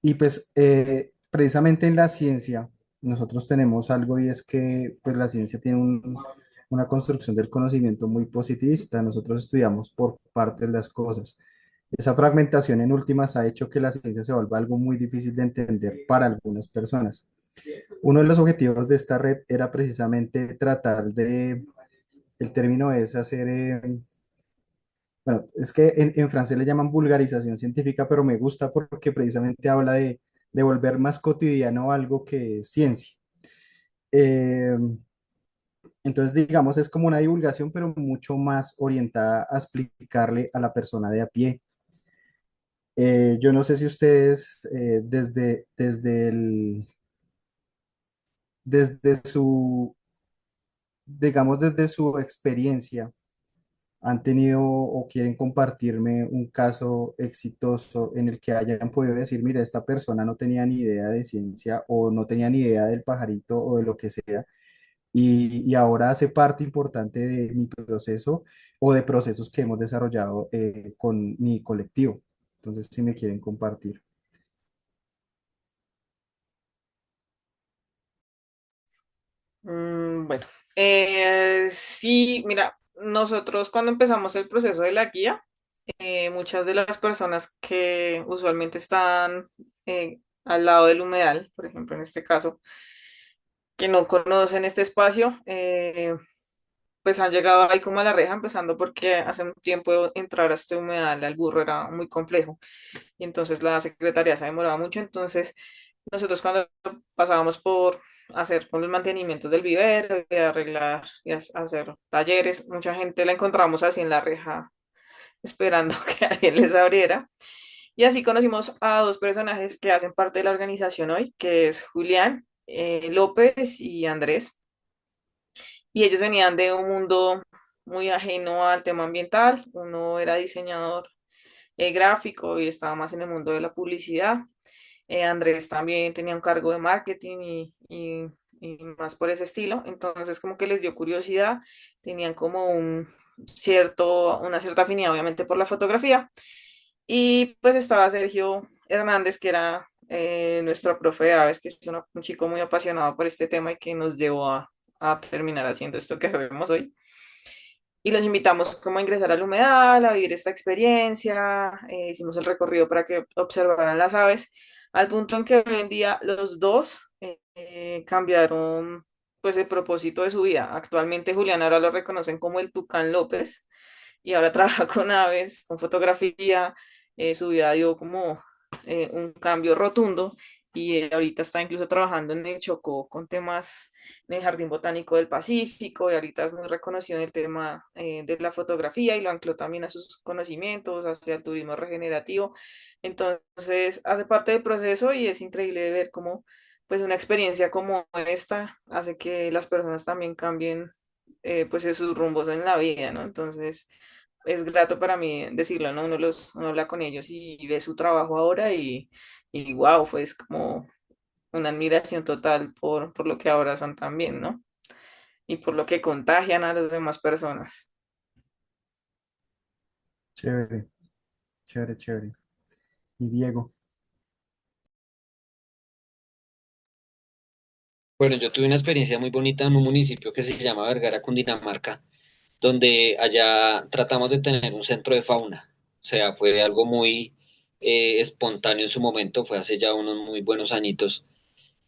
y pues precisamente en la ciencia, nosotros tenemos algo y es que pues la ciencia tiene una construcción del conocimiento muy positivista. Nosotros estudiamos por partes de las cosas. Esa fragmentación en últimas ha hecho que la ciencia se vuelva algo muy difícil de entender para algunas personas. Uno de los objetivos de esta red era precisamente tratar de, el término es hacer, bueno, es que en francés le llaman vulgarización científica, pero me gusta porque precisamente habla de volver más cotidiano algo que es ciencia. Eh, entonces, digamos, es como una divulgación, pero mucho más orientada a explicarle a la persona de a pie. Yo no sé si ustedes desde su, digamos, desde su experiencia, han tenido o quieren compartirme un caso exitoso en el que hayan podido decir, mira, esta persona no tenía ni idea de ciencia o no tenía ni idea del pajarito o de lo que sea, y ahora hace parte importante de mi proceso o de procesos que hemos desarrollado con mi colectivo. Entonces, si me quieren compartir. Bueno, sí, mira, nosotros cuando empezamos el proceso de la guía, muchas de las personas que usualmente están al lado del humedal, por ejemplo, en este caso, que no conocen este espacio, pues han llegado ahí como a la reja, empezando porque hace un tiempo entrar a este humedal al burro era muy complejo y entonces la secretaría se demoraba mucho, entonces nosotros cuando pasábamos por hacer con los mantenimientos del vivero y arreglar y hacer talleres, mucha gente la encontramos así en la reja esperando que alguien les abriera. Y así conocimos a dos personajes que hacen parte de la organización hoy, que es Julián López y Andrés. Y ellos venían de un mundo muy ajeno al tema ambiental. Uno era diseñador gráfico y estaba más en el mundo de la publicidad. Andrés también tenía un cargo de marketing y más por ese estilo. Entonces como que les dio curiosidad, tenían como una cierta afinidad obviamente por la fotografía. Y pues estaba Sergio Hernández, que era nuestro profe de aves, que es un chico muy apasionado por este tema y que nos llevó a terminar haciendo esto que vemos hoy. Y los invitamos como a ingresar al humedal, a vivir esta experiencia. Hicimos el recorrido para que observaran las aves, al punto en que hoy en día los dos cambiaron pues el propósito de su vida. Actualmente Julián ahora lo reconocen como el Tucán López y ahora trabaja con aves, con fotografía. Su vida dio como un cambio rotundo y ahorita está incluso trabajando en el Chocó con temas en el Jardín Botánico del Pacífico y ahorita es muy reconocido en el tema de la fotografía y lo ancló también a sus conocimientos hacia el turismo regenerativo. Entonces hace parte del proceso y es increíble ver cómo pues una experiencia como esta hace que las personas también cambien pues sus rumbos en la vida, ¿no? Entonces es grato para mí decirlo, ¿no? Uno habla con ellos y ve su trabajo ahora y wow, fue es como una admiración total por lo que ahora son también, ¿no? Y por lo que contagian a las demás personas. Chévere, chévere, chévere. Y Diego. Bueno, yo tuve una experiencia muy bonita en un municipio que se llama Vergara, Cundinamarca, donde allá tratamos de tener un centro de fauna. O sea, fue algo muy espontáneo en su momento, fue hace ya unos muy buenos añitos.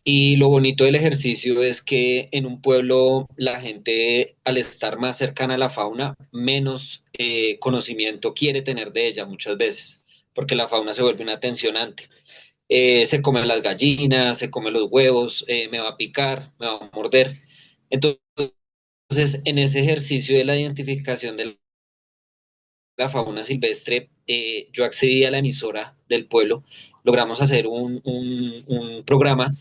Y lo bonito del ejercicio es que en un pueblo la gente, al estar más cercana a la fauna, menos conocimiento quiere tener de ella muchas veces, porque la fauna se vuelve una tensionante. Se comen las gallinas, se comen los huevos, me va a picar, me va a morder. Entonces, en ese ejercicio de la identificación de la fauna silvestre, yo accedí a la emisora del pueblo, logramos hacer un programa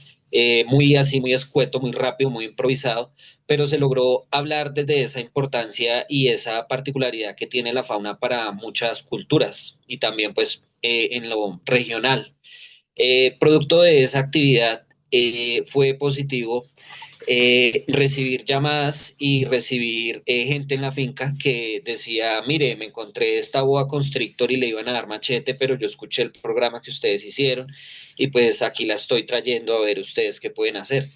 muy así, muy escueto, muy rápido, muy improvisado, pero se logró hablar desde esa importancia y esa particularidad que tiene la fauna para muchas culturas y también pues en lo regional. Producto de esa actividad fue positivo recibir llamadas y recibir gente en la finca que decía, mire, me encontré esta boa constrictor y le iban a dar machete, pero yo escuché el programa que ustedes hicieron y pues aquí la estoy trayendo a ver ustedes qué pueden hacer.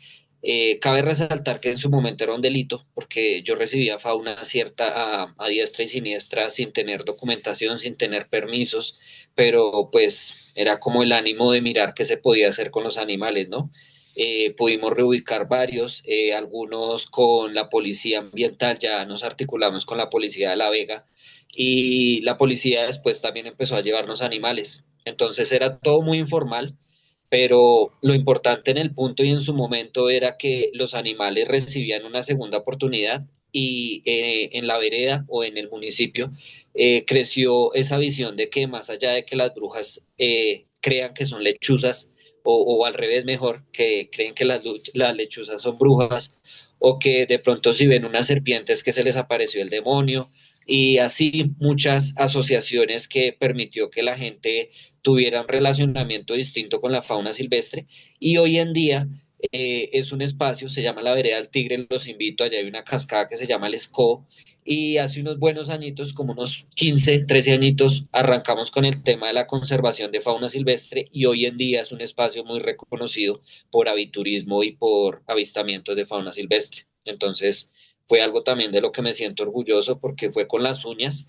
Cabe resaltar que en su momento era un delito porque yo recibía fauna cierta a diestra y siniestra sin tener documentación, sin tener permisos, pero pues era como el ánimo de mirar qué se podía hacer con los animales, ¿no? Pudimos reubicar varios, algunos con la policía ambiental, ya nos articulamos con la policía de La Vega y la policía después también empezó a llevarnos animales. Entonces era todo muy informal, pero lo importante en el punto y en su momento era que los animales recibían una segunda oportunidad y en la vereda o en el municipio creció esa visión de que más allá de que las brujas crean que son lechuzas, o al revés mejor, que creen que las lechuzas son brujas, o que de pronto si ven unas serpientes que se les apareció el demonio, y así muchas asociaciones que permitió que la gente tuviera un relacionamiento distinto con la fauna silvestre y hoy en día es un espacio, se llama la Vereda del Tigre, los invito, allá hay una cascada que se llama el Escobo y hace unos buenos añitos, como unos 15 13 añitos, arrancamos con el tema de la conservación de fauna silvestre y hoy en día es un espacio muy reconocido por aviturismo y por avistamientos de fauna silvestre. Entonces, fue algo también de lo que me siento orgulloso porque fue con las uñas,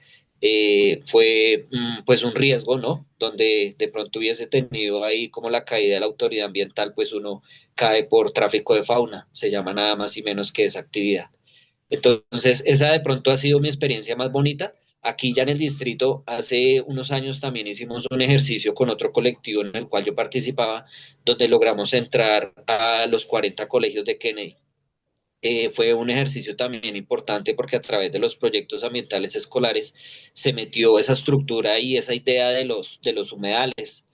fue pues un riesgo, ¿no? Donde de pronto hubiese tenido ahí como la caída de la autoridad ambiental, pues uno cae por tráfico de fauna, se llama nada más y menos que esa actividad. Entonces, esa de pronto ha sido mi experiencia más bonita. Aquí ya en el distrito, hace unos años también hicimos un ejercicio con otro colectivo en el cual yo participaba, donde logramos entrar a los 40 colegios de Kennedy. Fue un ejercicio también importante porque a través de los proyectos ambientales escolares se metió esa estructura y esa idea de los humedales.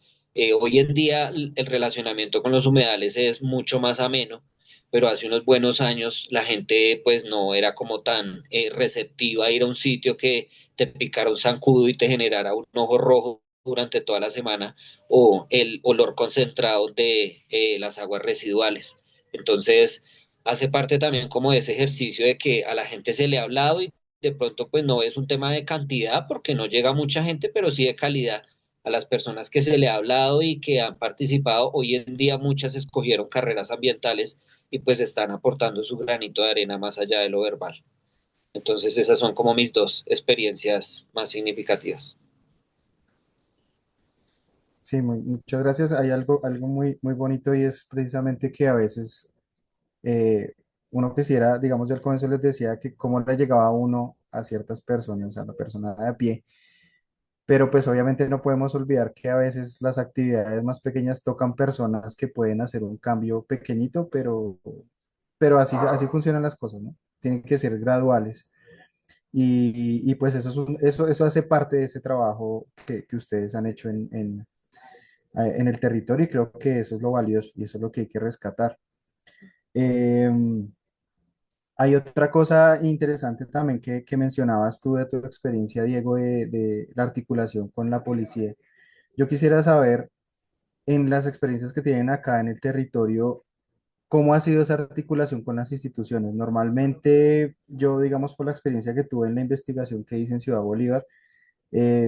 Hoy en día el relacionamiento con los humedales es mucho más ameno, pero hace unos buenos años la gente pues no era como tan receptiva a ir a un sitio que te picara un zancudo y te generara un ojo rojo durante toda la semana o el olor concentrado de las aguas residuales. Entonces, hace parte también como de ese ejercicio de que a la gente se le ha hablado y de pronto pues no es un tema de cantidad porque no llega mucha gente, pero sí de calidad. A las personas que se le ha hablado y que han participado, hoy en día muchas escogieron carreras ambientales y pues están aportando su granito de arena más allá de lo verbal. Entonces esas son como mis dos experiencias más significativas. Sí, muchas gracias. Hay algo muy bonito y es precisamente que a veces eh, uno quisiera, digamos, yo al comienzo les decía que cómo le llegaba a uno a ciertas personas, a la persona de a pie, pero pues obviamente no podemos olvidar que a veces las actividades más pequeñas tocan personas que pueden hacer un cambio pequeñito, pero así funcionan las cosas, ¿no? Tienen que ser graduales. Y pues eso hace parte de ese trabajo que ustedes han hecho en el territorio y creo que eso es lo valioso y eso es lo que hay que rescatar. Em, Hay otra cosa interesante también que mencionabas tú de tu experiencia, Diego, de la articulación con la policía. Yo quisiera saber, en las experiencias que tienen acá en el territorio, ¿cómo ha sido esa articulación con las instituciones? Normalmente, yo, digamos, por la experiencia que tuve en la investigación que hice en Ciudad Bolívar,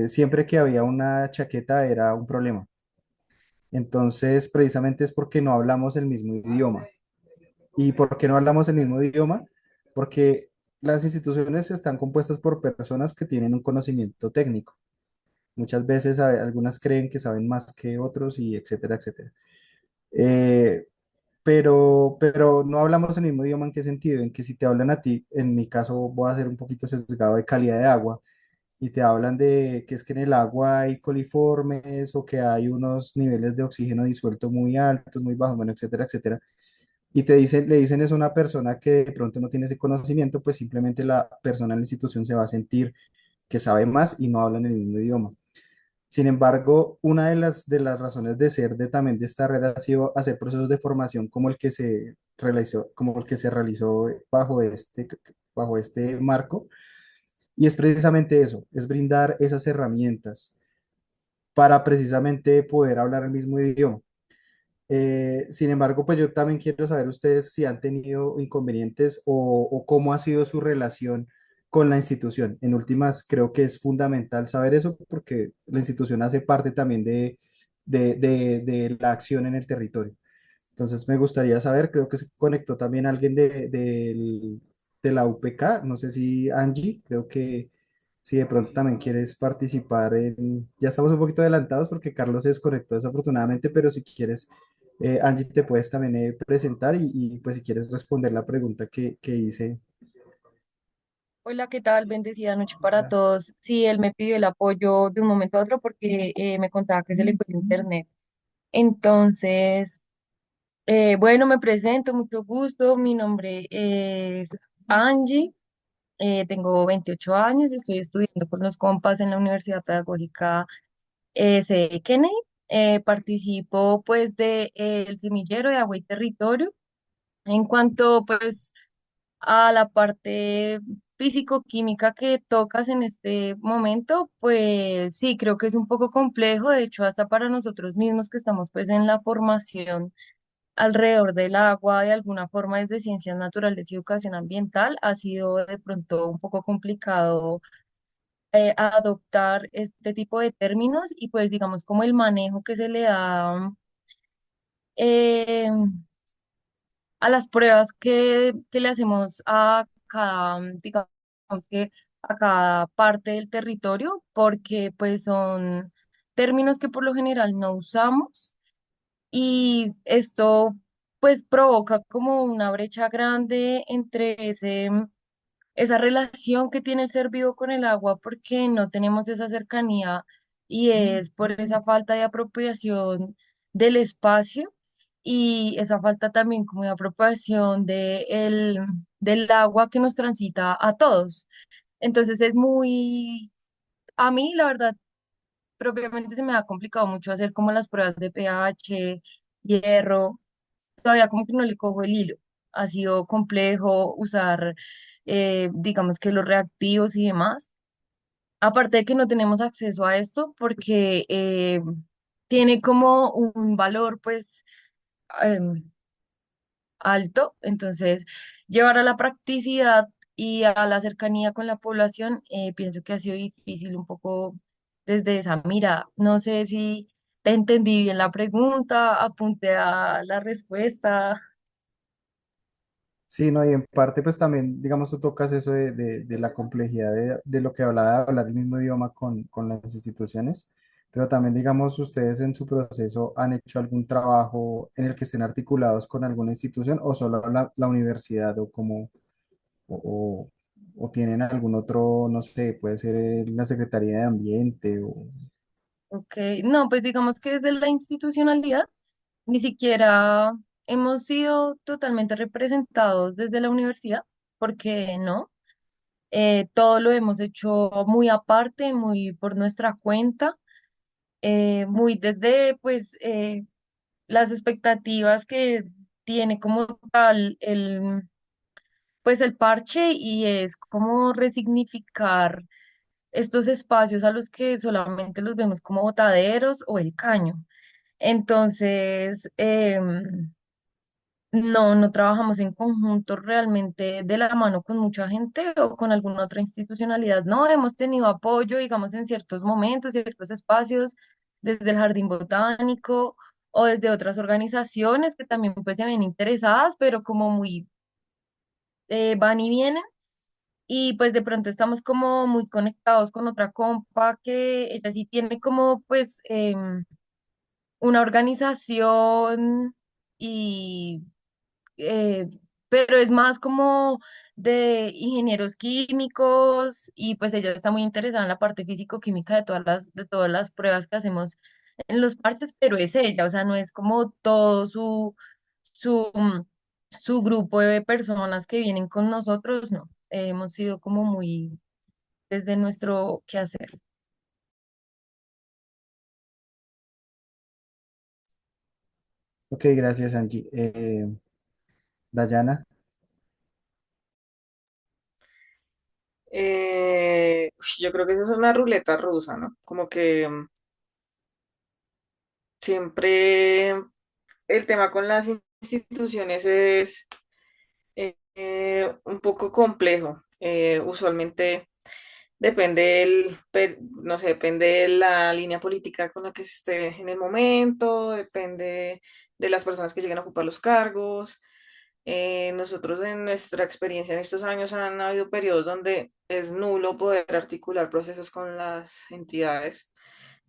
siempre que había una chaqueta era un problema. Entonces, precisamente es porque no hablamos el mismo idioma. ¿Y por qué no hablamos el mismo idioma? Porque las instituciones están compuestas por personas que tienen un conocimiento técnico. Muchas veces algunas creen que saben más que otros y etcétera, etcétera. Eh, pero no hablamos el mismo idioma. ¿En qué sentido? En que si te hablan a ti, en mi caso voy a ser un poquito sesgado de calidad de agua, y te hablan de que es que en el agua hay coliformes o que hay unos niveles de oxígeno disuelto muy altos, muy bajos, bueno, etcétera, etcétera y le dicen es una persona que de pronto no tiene ese conocimiento, pues simplemente la persona en la institución se va a sentir que sabe más y no hablan el mismo idioma. Sin embargo, una de las razones de ser también de esta red ha sido hacer procesos de formación como el que se realizó, como el que se realizó bajo este marco. Y es precisamente eso, es brindar esas herramientas para precisamente poder hablar el mismo idioma. Sin embargo, pues yo también quiero saber ustedes si han tenido inconvenientes o cómo ha sido su relación con la institución. En últimas, creo que es fundamental saber eso porque la institución hace parte también de la acción en el territorio. Entonces, me gustaría saber, creo que se conectó también alguien de la UPK, no sé si Angie, creo que si de pronto también quieres participar Ya estamos un poquito adelantados porque Carlos se desconectó desafortunadamente, pero si quieres, Angie, te puedes también presentar pues si quieres responder la pregunta que hice. Hola, ¿qué tal? Bendecida noche para todos. Sí, él me pidió el apoyo de un momento a otro porque me contaba que se le fue el internet. Entonces, bueno, me presento, mucho gusto. Mi nombre es Angie, tengo 28 años, estoy estudiando con los compas en la Universidad Pedagógica C. Kennedy. Participo pues de el semillero de Agua y Territorio. En cuanto pues a la parte físico-química que tocas en este momento, pues sí, creo que es un poco complejo, de hecho, hasta para nosotros mismos que estamos pues en la formación alrededor del agua, de alguna forma desde ciencias naturales y educación ambiental, ha sido de pronto un poco complicado adoptar este tipo de términos y pues digamos como el manejo que se le da eh, a las pruebas que le hacemos a cada, digamos que a cada parte del territorio, porque pues son términos que por lo general no usamos y esto pues provoca como una brecha grande entre esa relación que tiene el ser vivo con el agua porque no tenemos esa cercanía y es por esa falta de apropiación del espacio y esa falta también como de apropiación del agua que nos transita a todos. Entonces es muy, a mí la verdad, propiamente se me ha complicado mucho hacer como las pruebas de pH, hierro, todavía como que no le cojo el hilo. Ha sido complejo usar, digamos que los reactivos y demás. Aparte de que no tenemos acceso a esto porque tiene como un valor pues em, alto, entonces llevar a la practicidad y a la cercanía con la población, pienso que ha sido difícil un poco desde esa mirada. No sé si te entendí bien la pregunta, apunté a la respuesta. Sí, no, y en parte pues también, digamos, tú tocas eso de la complejidad de lo que hablaba, de hablar el mismo idioma con las instituciones, pero también, digamos, ustedes en su proceso han hecho algún trabajo en el que estén articulados con alguna institución o solo la universidad o como, o, o tienen algún otro, no sé, puede ser la Secretaría de Ambiente o... Ok, no, pues digamos que desde la institucionalidad ni siquiera hemos sido totalmente representados desde la universidad, porque no, todo lo hemos hecho muy aparte, muy por nuestra cuenta, muy desde pues las expectativas que tiene como tal pues el parche y es como resignificar estos espacios a los que solamente los vemos como botaderos o el caño. Entonces, no trabajamos en conjunto realmente de la mano con mucha gente o con alguna otra institucionalidad. No, hemos tenido apoyo, digamos, en ciertos momentos, ciertos espacios, desde el Jardín Botánico o desde otras organizaciones que también pues se ven interesadas, pero como muy van y vienen. Y pues de pronto estamos como muy conectados con otra compa que ella sí tiene como pues una organización y eh, pero es más como de ingenieros químicos y pues ella está muy interesada en la parte físico-química de todas las pruebas que hacemos en los parches, pero es ella, o sea, no es como todo su, su grupo de personas que vienen con nosotros, no, hemos sido como muy desde nuestro quehacer. Ok, gracias, Angie. Yo creo que eso es una ruleta rusa, ¿no? Como que siempre el tema con las instituciones es un poco complejo. Usualmente no sé, depende de la línea política con la que se esté en el momento, depende de las personas que lleguen a ocupar los cargos. Nosotros en nuestra experiencia en estos años han habido periodos donde es nulo poder articular procesos con las entidades.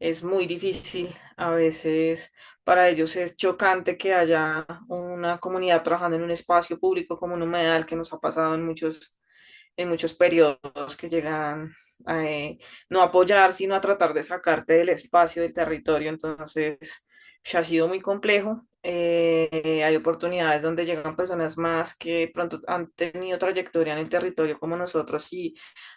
Es muy difícil. A veces para ellos es chocante que haya una comunidad trabajando en un espacio público como un humedal que nos ha pasado en muchos periodos que llegan a no apoyar, sino a tratar de sacarte del espacio, del territorio. Entonces, ya ha sido muy complejo. Hay oportunidades donde llegan personas más que pronto han tenido trayectoria en el territorio como nosotros y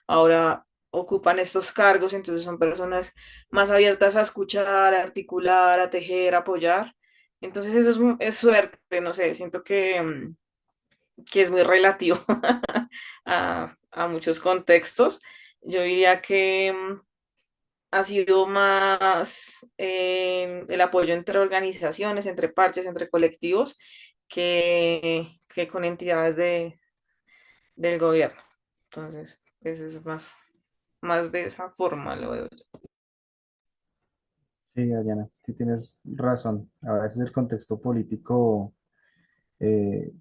ahora ocupan estos cargos, entonces son personas más abiertas a escuchar, a articular, a tejer, a apoyar. Entonces eso es suerte, no sé, siento que es muy relativo a muchos contextos. Yo diría que ha sido más el apoyo entre organizaciones, entre parches, entre colectivos, que con entidades del gobierno. Entonces, pues es más de esa forma, lo veo yo. Sí, Diana, sí tienes razón. A veces el contexto político eh,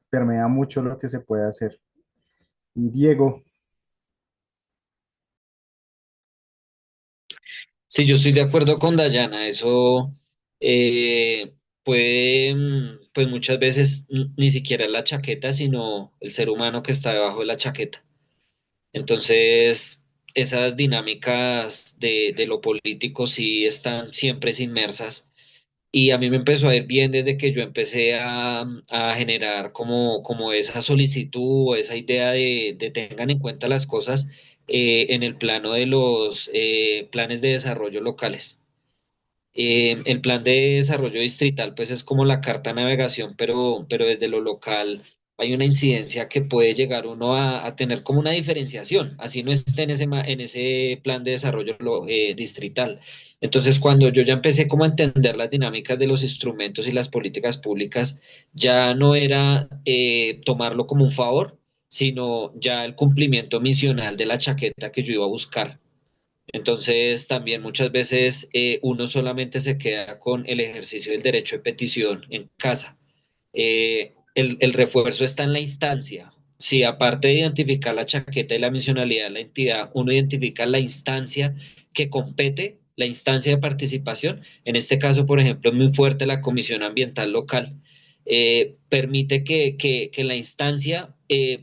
permea mucho lo que se puede hacer. Y Diego, Sí, yo estoy de acuerdo con Dayana. Eso puede, pues muchas veces ni siquiera es la chaqueta, sino el ser humano que está debajo de la chaqueta. Entonces, esas dinámicas de lo político sí están siempre inmersas. Y a mí me empezó a ir bien desde que yo empecé a generar como esa solicitud o esa idea de tengan en cuenta las cosas en el plano de los planes de desarrollo locales. El plan de desarrollo distrital, pues es como la carta de navegación, pero desde lo local hay una incidencia que puede llegar uno a tener como una diferenciación, así no esté en ese plan de desarrollo distrital. Entonces, cuando yo ya empecé como a entender las dinámicas de los instrumentos y las políticas públicas, ya no era tomarlo como un favor, sino ya el cumplimiento misional de la chaqueta que yo iba a buscar. Entonces, también muchas veces uno solamente se queda con el ejercicio del derecho de petición en casa. El refuerzo está en la instancia. Si aparte de identificar la chaqueta y la misionalidad de la entidad, uno identifica la instancia que compete, la instancia de participación, en este caso, por ejemplo, es muy fuerte la Comisión Ambiental Local, permite que la instancia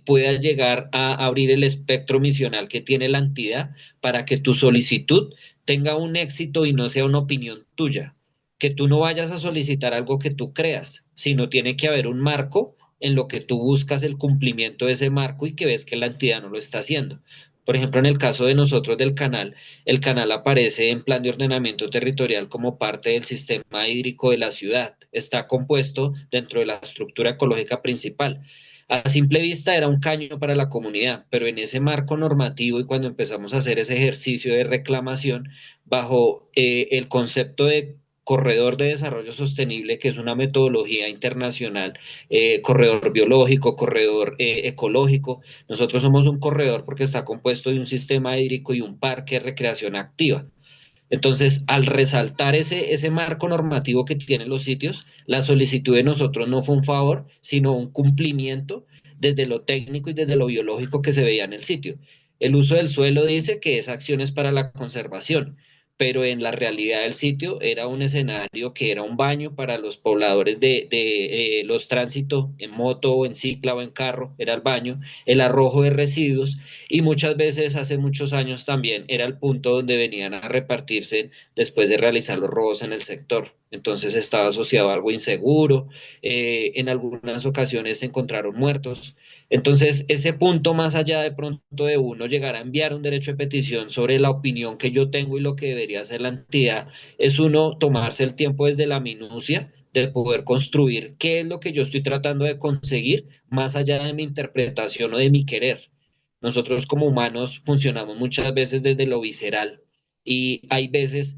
pueda llegar a abrir el espectro misional que tiene la entidad para que tu solicitud tenga un éxito y no sea una opinión tuya, que tú no vayas a solicitar algo que tú creas, sino tiene que haber un marco en lo que tú buscas el cumplimiento de ese marco y que ves que la entidad no lo está haciendo. Por ejemplo, en el caso de nosotros del canal, el canal aparece en plan de ordenamiento territorial como parte del sistema hídrico de la ciudad. Está compuesto dentro de la estructura ecológica principal. A simple vista era un caño para la comunidad, pero en ese marco normativo y cuando empezamos a hacer ese ejercicio de reclamación bajo el concepto de corredor de desarrollo sostenible, que es una metodología internacional, corredor biológico, corredor ecológico. Nosotros somos un corredor porque está compuesto de un sistema hídrico y un parque de recreación activa. Entonces, al resaltar ese marco normativo que tienen los sitios, la solicitud de nosotros no fue un favor, sino un cumplimiento desde lo técnico y desde lo biológico que se veía en el sitio. El uso del suelo dice que es acciones para la conservación, pero en la realidad del sitio era un escenario que era un baño para los pobladores de los tránsitos en moto o en cicla o en carro, era el baño, el arrojo de residuos y muchas veces hace muchos años también era el punto donde venían a repartirse después de realizar los robos en el sector. Entonces estaba asociado a algo inseguro, en algunas ocasiones se encontraron muertos. Entonces, ese punto más allá de pronto de uno llegar a enviar un derecho de petición sobre la opinión que yo tengo y lo que debería hacer la entidad, es uno tomarse el tiempo desde la minucia de poder construir qué es lo que yo estoy tratando de conseguir más allá de mi interpretación o de mi querer. Nosotros como humanos funcionamos muchas veces desde lo visceral y hay veces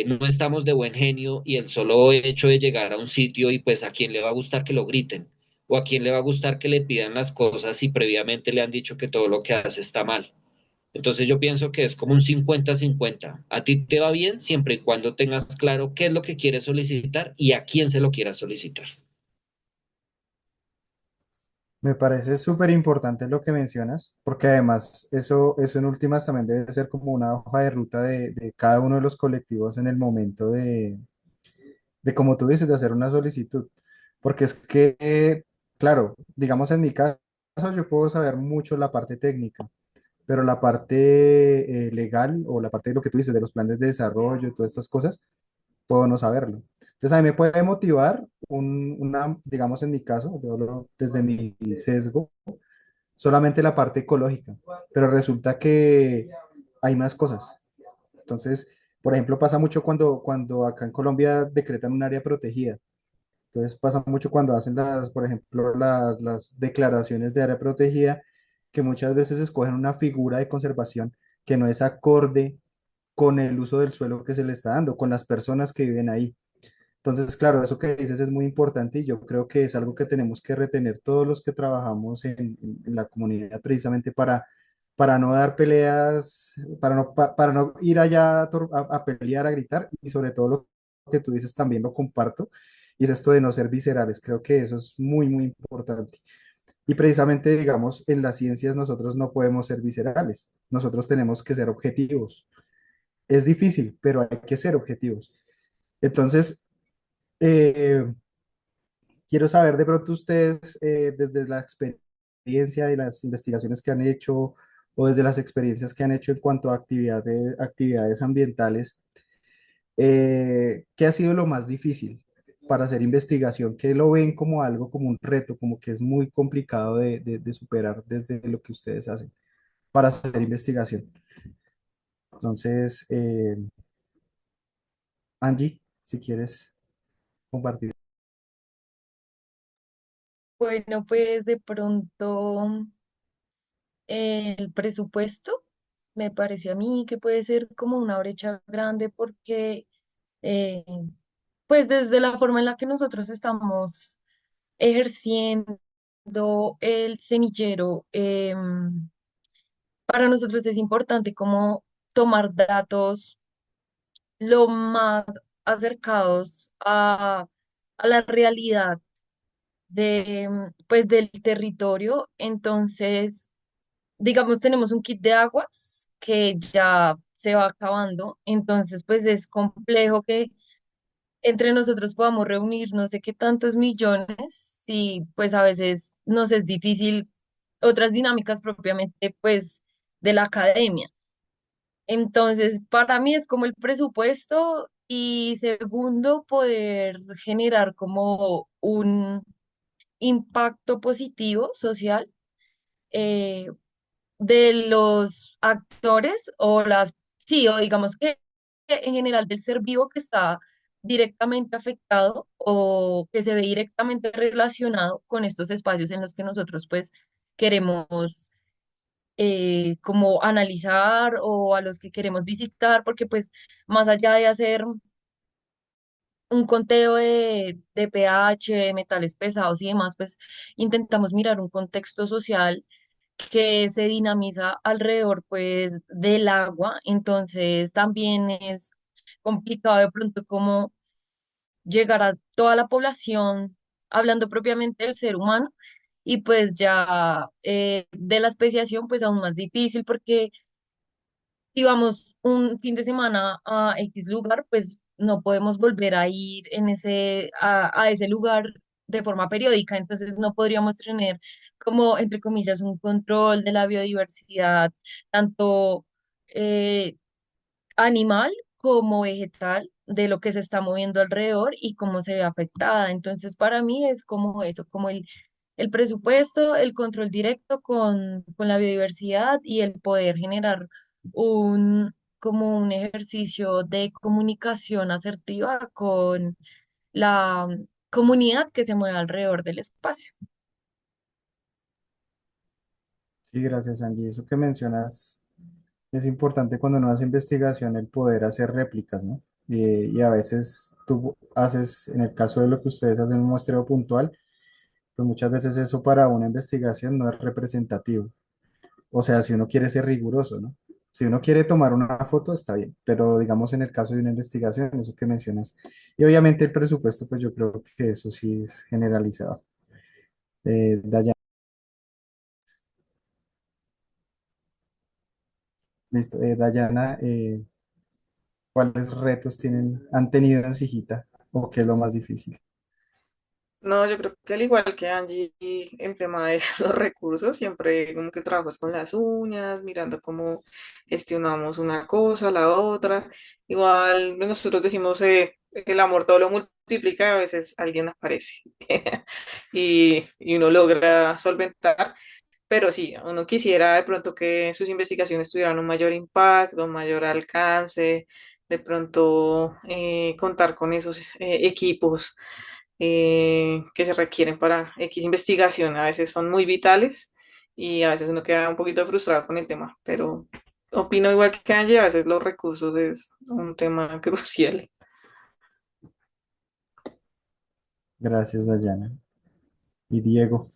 no estamos de buen genio y el solo hecho de llegar a un sitio y pues a quién le va a gustar que lo griten o a quién le va a gustar que le pidan las cosas si previamente le han dicho que todo lo que hace está mal. Entonces yo pienso que es como un 50-50. A ti te va bien siempre y cuando tengas claro qué es lo que quieres solicitar y a quién se lo quieras solicitar. me parece súper importante lo que mencionas, porque además eso en últimas también debe ser como una hoja de ruta de cada uno de los colectivos en el momento de como tú dices, de hacer una solicitud. Porque es que, claro, digamos en mi caso, yo puedo saber mucho la parte técnica, pero la parte legal o la parte de lo que tú dices, de los planes de desarrollo, todas estas cosas, puedo no saberlo. Entonces, a mí me puede motivar digamos en mi caso, yo hablo desde mi sesgo, solamente la parte ecológica, pero resulta que hay más cosas. Entonces, por ejemplo, pasa mucho cuando acá en Colombia decretan un área protegida. Entonces pasa mucho cuando hacen por ejemplo, las declaraciones de área protegida que muchas veces escogen una figura de conservación que no es acorde con el uso del suelo que se le está dando, con las personas que viven ahí. Entonces, claro, eso que dices es muy importante y yo creo que es algo que tenemos que retener todos los que trabajamos en la comunidad precisamente para no dar peleas, para no ir allá a pelear, a gritar y sobre todo lo que tú dices también lo comparto y es esto de no ser viscerales. Creo que eso es muy, muy importante. Y precisamente, digamos, en las ciencias nosotros no podemos ser viscerales, nosotros tenemos que ser objetivos. Es difícil, pero hay que ser objetivos. Entonces, eh, quiero saber de pronto ustedes, desde la experiencia y las investigaciones que han hecho o desde las experiencias que han hecho en cuanto a actividades ambientales, ¿qué ha sido lo más difícil para hacer investigación? ¿Qué lo ven como algo, como un reto, como que es muy complicado de superar desde lo que ustedes hacen para hacer investigación? Entonces, Angie, si quieres compartir. Bueno, pues de pronto el presupuesto me parece a mí que puede ser como una brecha grande porque eh, pues desde la forma en la que nosotros estamos ejerciendo el semillero, para nosotros es importante como tomar datos lo más acercados a la realidad de, pues, del territorio. Entonces, digamos, tenemos un kit de aguas que ya se va acabando, entonces, pues es complejo que entre nosotros podamos reunir no sé qué tantos millones y pues a veces nos es difícil otras dinámicas propiamente, pues, de la academia. Entonces, para mí es como el presupuesto y segundo, poder generar como un impacto positivo social eh, de los actores o las, sí, o digamos que en general del ser vivo que está directamente afectado o que se ve directamente relacionado con estos espacios en los que nosotros pues queremos como analizar o a los que queremos visitar, porque pues más allá de hacer un conteo de pH, de metales pesados y demás, pues intentamos mirar un contexto social que se dinamiza alrededor pues del agua, entonces también es complicado de pronto como llegar a toda la población, hablando propiamente del ser humano, y pues ya de la especiación pues aún más difícil porque si vamos un fin de semana a X lugar, pues no podemos volver a ir a ese lugar de forma periódica, entonces no podríamos tener como, entre comillas, un control de la biodiversidad, tanto eh, animal como vegetal, de lo que se está moviendo alrededor y cómo se ve afectada. Entonces, para mí es como eso, como el presupuesto, el control directo con la biodiversidad y el poder generar como un ejercicio de comunicación asertiva con la comunidad que se mueve alrededor del espacio. Sí, gracias, Angie. Eso que mencionas es importante cuando uno hace investigación el poder hacer réplicas, ¿no? Y a veces tú haces, en el caso de lo que ustedes hacen un muestreo puntual, pues muchas veces eso para una investigación no es representativo. O sea, si uno quiere ser riguroso, ¿no? Si uno quiere tomar una foto, está bien, pero digamos en el caso de una investigación, eso que mencionas. Y obviamente el presupuesto, pues yo creo que eso sí es generalizado. Listo. Dayana, ¿cuáles retos han tenido en Sigita o qué es lo más difícil? No, yo creo que al igual que Angie, en tema de los recursos, siempre como que trabajas con las uñas, mirando cómo gestionamos una cosa, la otra. Igual nosotros decimos, el amor todo lo multiplica y a veces alguien aparece y uno logra solventar. Pero sí, uno quisiera de pronto que sus investigaciones tuvieran un mayor impacto, un mayor alcance, de pronto contar con esos equipos que se requieren para X investigación. A veces son muy vitales y a veces uno queda un poquito frustrado con el tema, pero opino igual que Angie, a veces los recursos es un tema crucial. Gracias, Dayana. Y Diego.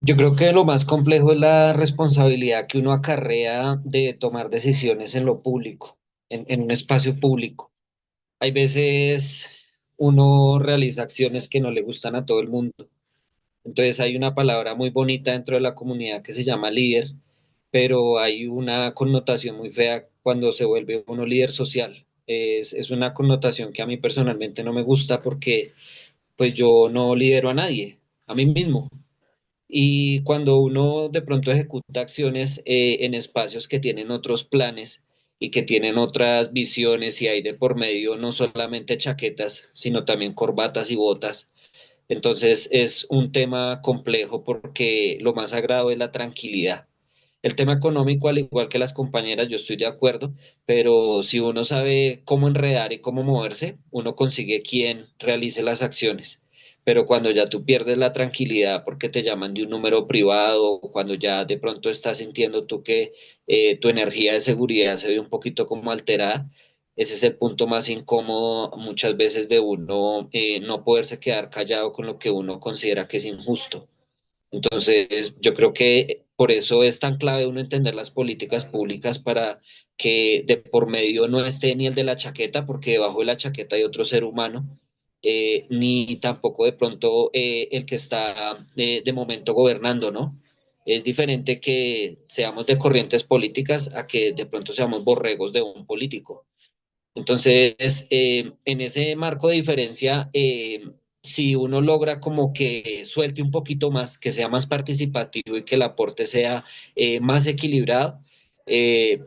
Yo creo que lo más complejo es la responsabilidad que uno acarrea de tomar decisiones en lo público, en un espacio público. Hay veces uno realiza acciones que no le gustan a todo el mundo. Entonces hay una palabra muy bonita dentro de la comunidad que se llama líder, pero hay una connotación muy fea cuando se vuelve uno líder social. Es una connotación que a mí personalmente no me gusta porque pues yo no lidero a nadie, a mí mismo. Y cuando uno de pronto ejecuta acciones en espacios que tienen otros planes y que tienen otras visiones y hay de por medio no solamente chaquetas, sino también corbatas y botas, entonces es un tema complejo porque lo más sagrado es la tranquilidad. El tema económico, al igual que las compañeras, yo estoy de acuerdo, pero si uno sabe cómo enredar y cómo moverse, uno consigue quien realice las acciones. Pero cuando ya tú pierdes la tranquilidad porque te llaman de un número privado, o cuando ya de pronto estás sintiendo tú que tu energía de seguridad se ve un poquito como alterada, ese es el punto más incómodo muchas veces de uno no poderse quedar callado con lo que uno considera que es injusto. Entonces, yo creo que por eso es tan clave uno entender las políticas públicas para que de por medio no esté ni el de la chaqueta, porque debajo de la chaqueta hay otro ser humano, ni tampoco de pronto el que está de momento gobernando, ¿no? Es diferente que seamos de corrientes políticas a que de pronto seamos borregos de un político. Entonces, en ese marco de diferencia, si uno logra como que suelte un poquito más, que sea más participativo y que el aporte sea más equilibrado,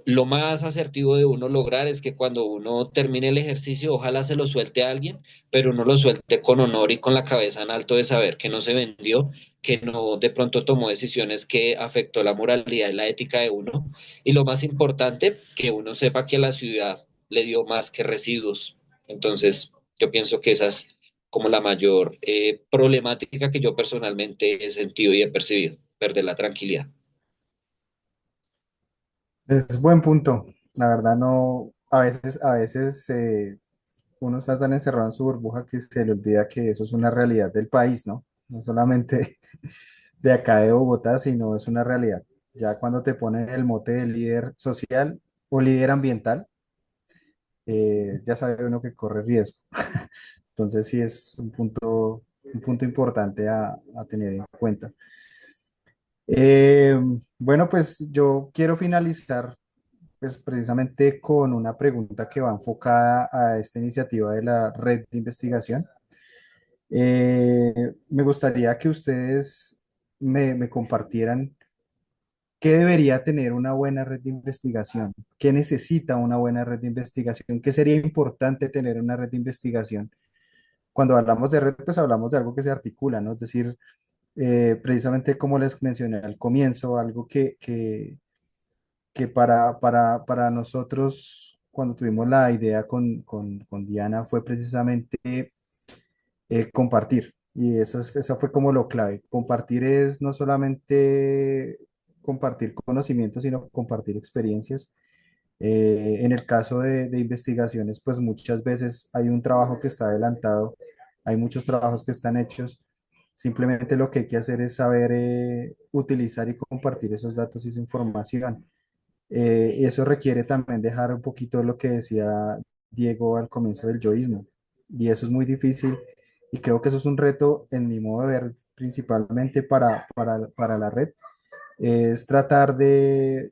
lo más asertivo de uno lograr es que cuando uno termine el ejercicio, ojalá se lo suelte a alguien, pero uno lo suelte con honor y con la cabeza en alto de saber que no se vendió, que no de pronto tomó decisiones que afectó la moralidad y la ética de uno. Y lo más importante, que uno sepa que la ciudad le dio más que residuos. Entonces, yo pienso que esa es como la mayor problemática que yo personalmente he sentido y he percibido, perder la tranquilidad. Es buen punto. La verdad no, a veces uno está tan encerrado en su burbuja que se le olvida que eso es una realidad del país, ¿no? No solamente de acá de Bogotá, sino es una realidad. Ya cuando te ponen el mote de líder social o líder ambiental, ya sabe uno que corre riesgo. Entonces sí es un punto importante a tener en cuenta. Eh, bueno, pues yo quiero finalizar pues precisamente con una pregunta que va enfocada a esta iniciativa de la red de investigación. Me gustaría que ustedes me compartieran qué debería tener una buena red de investigación, qué necesita una buena red de investigación, qué sería importante tener una red de investigación. Cuando hablamos de red, pues hablamos de algo que se articula, ¿no? Es decir, precisamente como les mencioné al comienzo, algo que para nosotros, cuando tuvimos la idea con Diana, fue precisamente compartir. Y eso fue como lo clave. Compartir es no solamente compartir conocimientos, sino compartir experiencias. En el caso de investigaciones, pues muchas veces hay un trabajo que está adelantado, hay muchos trabajos que están hechos. Simplemente lo que hay que hacer es saber utilizar y compartir esos datos y esa información. Y eso requiere también dejar un poquito lo que decía Diego al comienzo del yoísmo. Y eso es muy difícil. Y creo que eso es un reto, en mi modo de ver, principalmente para la red, es tratar de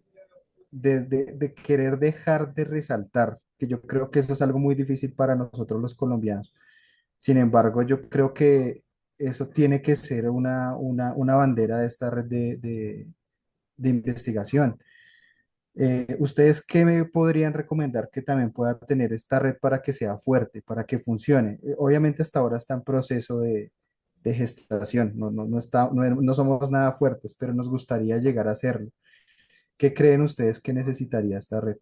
querer dejar de resaltar, que yo creo que eso es algo muy difícil para nosotros los colombianos. Sin embargo, yo creo que eso tiene que ser una bandera de esta red de investigación. ¿Ustedes qué me podrían recomendar que también pueda tener esta red para que sea fuerte, para que funcione? Obviamente hasta ahora está en proceso de gestación, no somos nada fuertes, pero nos gustaría llegar a serlo. ¿Qué creen ustedes que necesitaría esta red?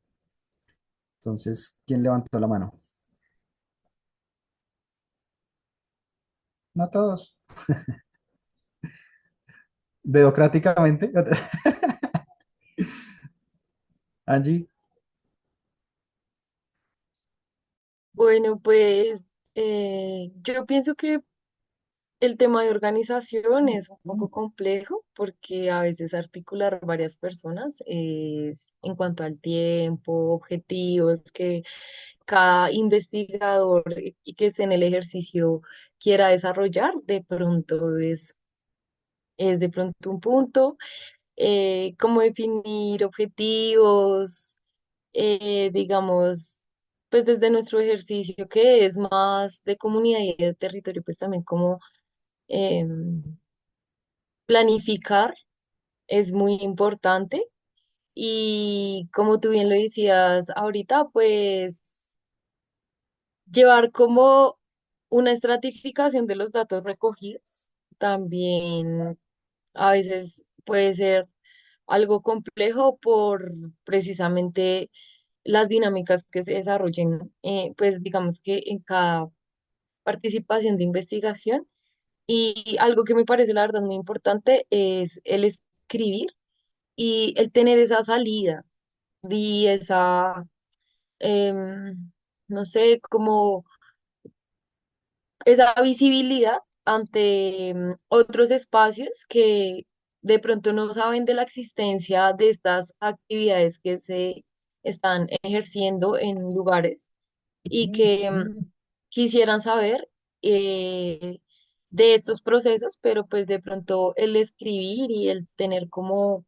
Entonces, ¿quién levantó la mano? no todos. Democráticamente. Angie, Bueno, pues yo pienso que el tema de organización es un poco complejo porque a veces articular varias personas es en cuanto al tiempo, objetivos que cada investigador y que esté en el ejercicio quiera desarrollar, de pronto es de pronto un punto, cómo definir objetivos, digamos, pues desde nuestro ejercicio que es más de comunidad y de territorio, pues también como em, planificar es muy importante y como tú bien lo decías ahorita, pues llevar como una estratificación de los datos recogidos también a veces puede ser algo complejo por precisamente las dinámicas que se desarrollen, pues digamos que en cada participación de investigación. Y algo que me parece la verdad muy importante es el escribir y el tener esa salida y esa, no sé, como esa visibilidad ante otros espacios que de pronto no saben de la existencia de estas actividades que se están ejerciendo en lugares y que quisieran saber de estos procesos, pero pues de pronto el escribir y el tener como,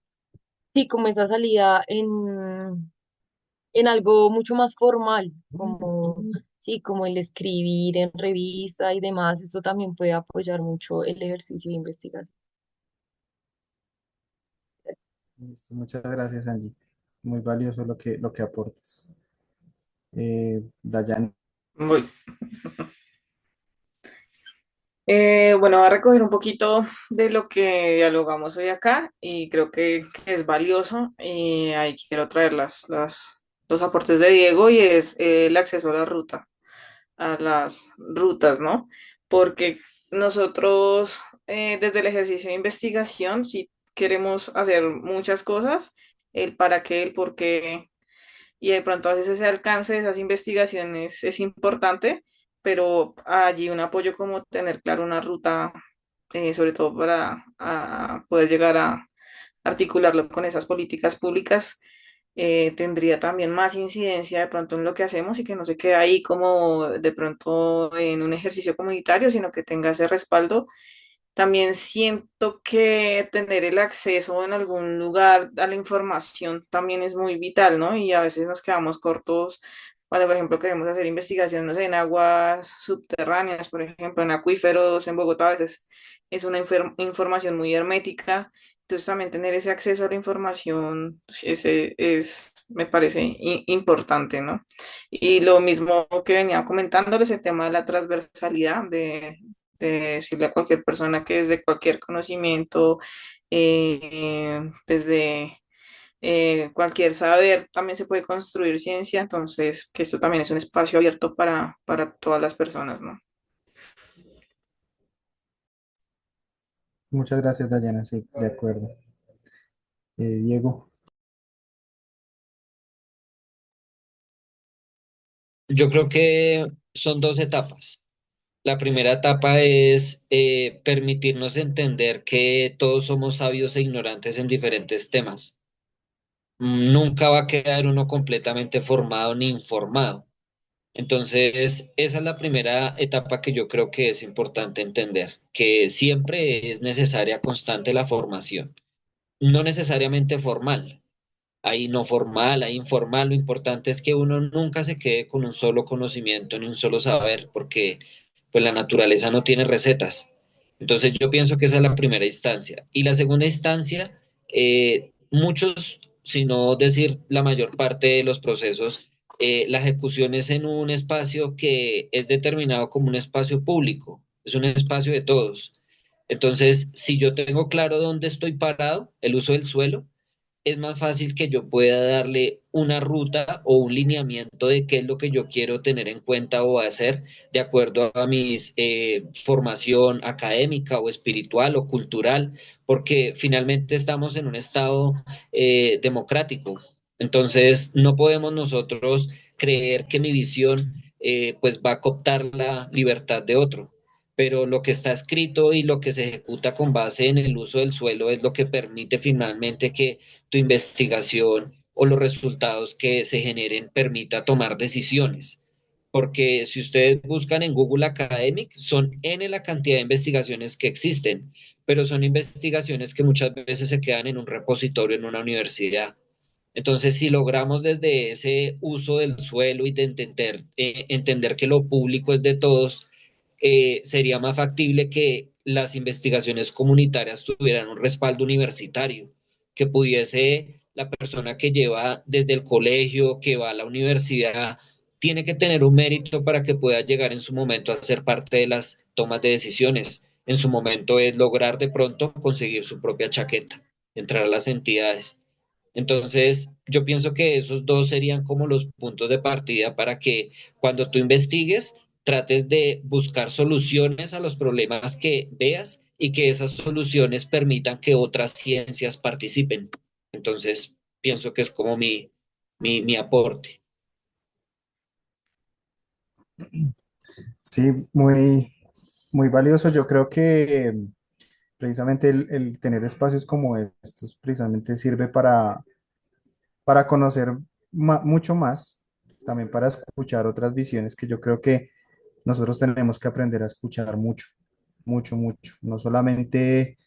sí, como esa salida en algo mucho más formal, como, sí, como el escribir en revista y demás, eso también puede apoyar mucho el ejercicio de investigación. listo, muchas gracias, Angie. Muy valioso lo que aportas. Dayan, Voy. Bueno, voy a recoger un poquito de lo que dialogamos hoy acá y creo que es valioso. Ahí quiero traer los aportes de Diego y es el acceso a las rutas, ¿no? Porque nosotros desde el ejercicio de investigación, si queremos hacer muchas cosas, el para qué, el por qué y de pronto a veces ese alcance de esas investigaciones es importante, pero allí un apoyo como tener claro una ruta, sobre todo para poder llegar a articularlo con esas políticas públicas, tendría también más incidencia de pronto en lo que hacemos y que no se quede ahí como de pronto en un ejercicio comunitario, sino que tenga ese respaldo. También siento que tener el acceso en algún lugar a la información también es muy vital, ¿no? Y a veces nos quedamos cortos cuando, por ejemplo, queremos hacer investigación, no sé, en aguas subterráneas, por ejemplo, en acuíferos, en Bogotá, a veces es una información muy hermética. Entonces también tener ese acceso a la información, ese es, me parece importante, ¿no? Y lo mismo que venía comentándoles, el tema de la transversalidad, de decirle a cualquier persona que desde cualquier conocimiento, desde cualquier saber, también se puede construir ciencia, entonces que esto también es un espacio abierto para todas las personas, ¿no? muchas gracias, Dayana, sí, de acuerdo. Diego, Yo creo que son dos etapas. La primera etapa es permitirnos entender que todos somos sabios e ignorantes en diferentes temas. Nunca va a quedar uno completamente formado ni informado. Entonces, esa es la primera etapa que yo creo que es importante entender, que siempre es necesaria constante la formación, no necesariamente formal. Hay no formal, hay informal. Lo importante es que uno nunca se quede con un solo conocimiento ni un solo saber, porque pues la naturaleza no tiene recetas. Entonces yo pienso que esa es la primera instancia. Y la segunda instancia, muchos, si no decir la mayor parte de los procesos, la ejecución es en un espacio que es determinado como un espacio público, es un espacio de todos. Entonces, si yo tengo claro dónde estoy parado, el uso del suelo, es más fácil que yo pueda darle una ruta o un lineamiento de qué es lo que yo quiero tener en cuenta o hacer de acuerdo a mi formación académica o espiritual o cultural, porque finalmente estamos en un estado democrático. Entonces, no podemos nosotros creer que mi visión pues va a cooptar la libertad de otro, pero lo que está escrito y lo que se ejecuta con base en el uso del suelo es lo que permite finalmente que tu investigación o los resultados que se generen permita tomar decisiones. Porque si ustedes buscan en Google Academic, son N la cantidad de investigaciones que existen, pero son investigaciones que muchas veces se quedan en un repositorio en una universidad. Entonces, si logramos desde ese uso del suelo y de entender que lo público es de todos, sería más factible que las investigaciones comunitarias tuvieran un respaldo universitario, que pudiese la persona que lleva desde el colegio, que va a la universidad, tiene que tener un mérito para que pueda llegar en su momento a ser parte de las tomas de decisiones. En su momento es lograr de pronto conseguir su propia chaqueta, entrar a las entidades. Entonces, yo pienso que esos dos serían como los puntos de partida para que cuando tú investigues, trates de buscar soluciones a los problemas que veas y que esas soluciones permitan que otras ciencias participen. Entonces, pienso que es como mi aporte. Sí, muy valioso. Yo creo que precisamente el tener espacios como estos precisamente sirve para conocer mucho más, también para escuchar otras visiones que yo creo que nosotros tenemos que aprender a escuchar mucho, mucho, mucho. No solamente,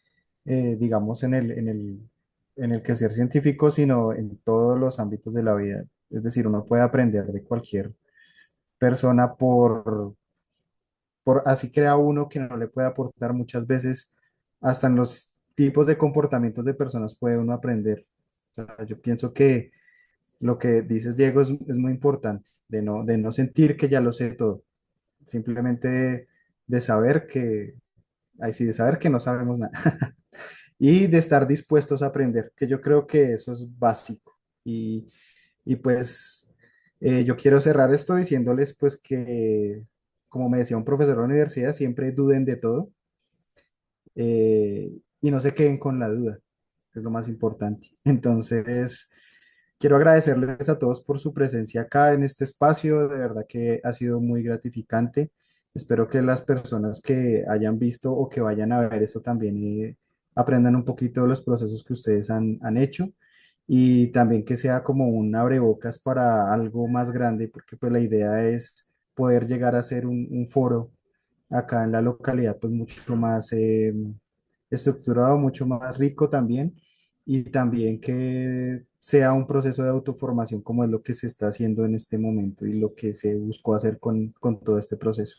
digamos, en el quehacer científico, sino en todos los ámbitos de la vida. Es decir, uno puede aprender de cualquier persona por así crea uno que no le puede aportar muchas veces, hasta en los tipos de comportamientos de personas puede uno aprender. O sea, yo pienso que lo que dices, Diego, es muy importante, de no sentir que ya lo sé todo, simplemente de saber que, ay, sí, de saber que no sabemos nada y de estar dispuestos a aprender, que yo creo que eso es básico. Y pues yo quiero cerrar esto diciéndoles pues que, como me decía un profesor de la universidad, siempre duden de todo y no se queden con la duda, que es lo más importante. Entonces, quiero agradecerles a todos por su presencia acá en este espacio, de verdad que ha sido muy gratificante. Espero que las personas que hayan visto o que vayan a ver eso también aprendan un poquito de los procesos que ustedes han hecho y también que sea como un abrebocas para algo más grande, porque pues la idea es poder llegar a ser un foro acá en la localidad, pues mucho más estructurado, mucho más rico también, y también que sea un proceso de autoformación como es lo que se está haciendo en este momento y lo que se buscó hacer con todo este proceso.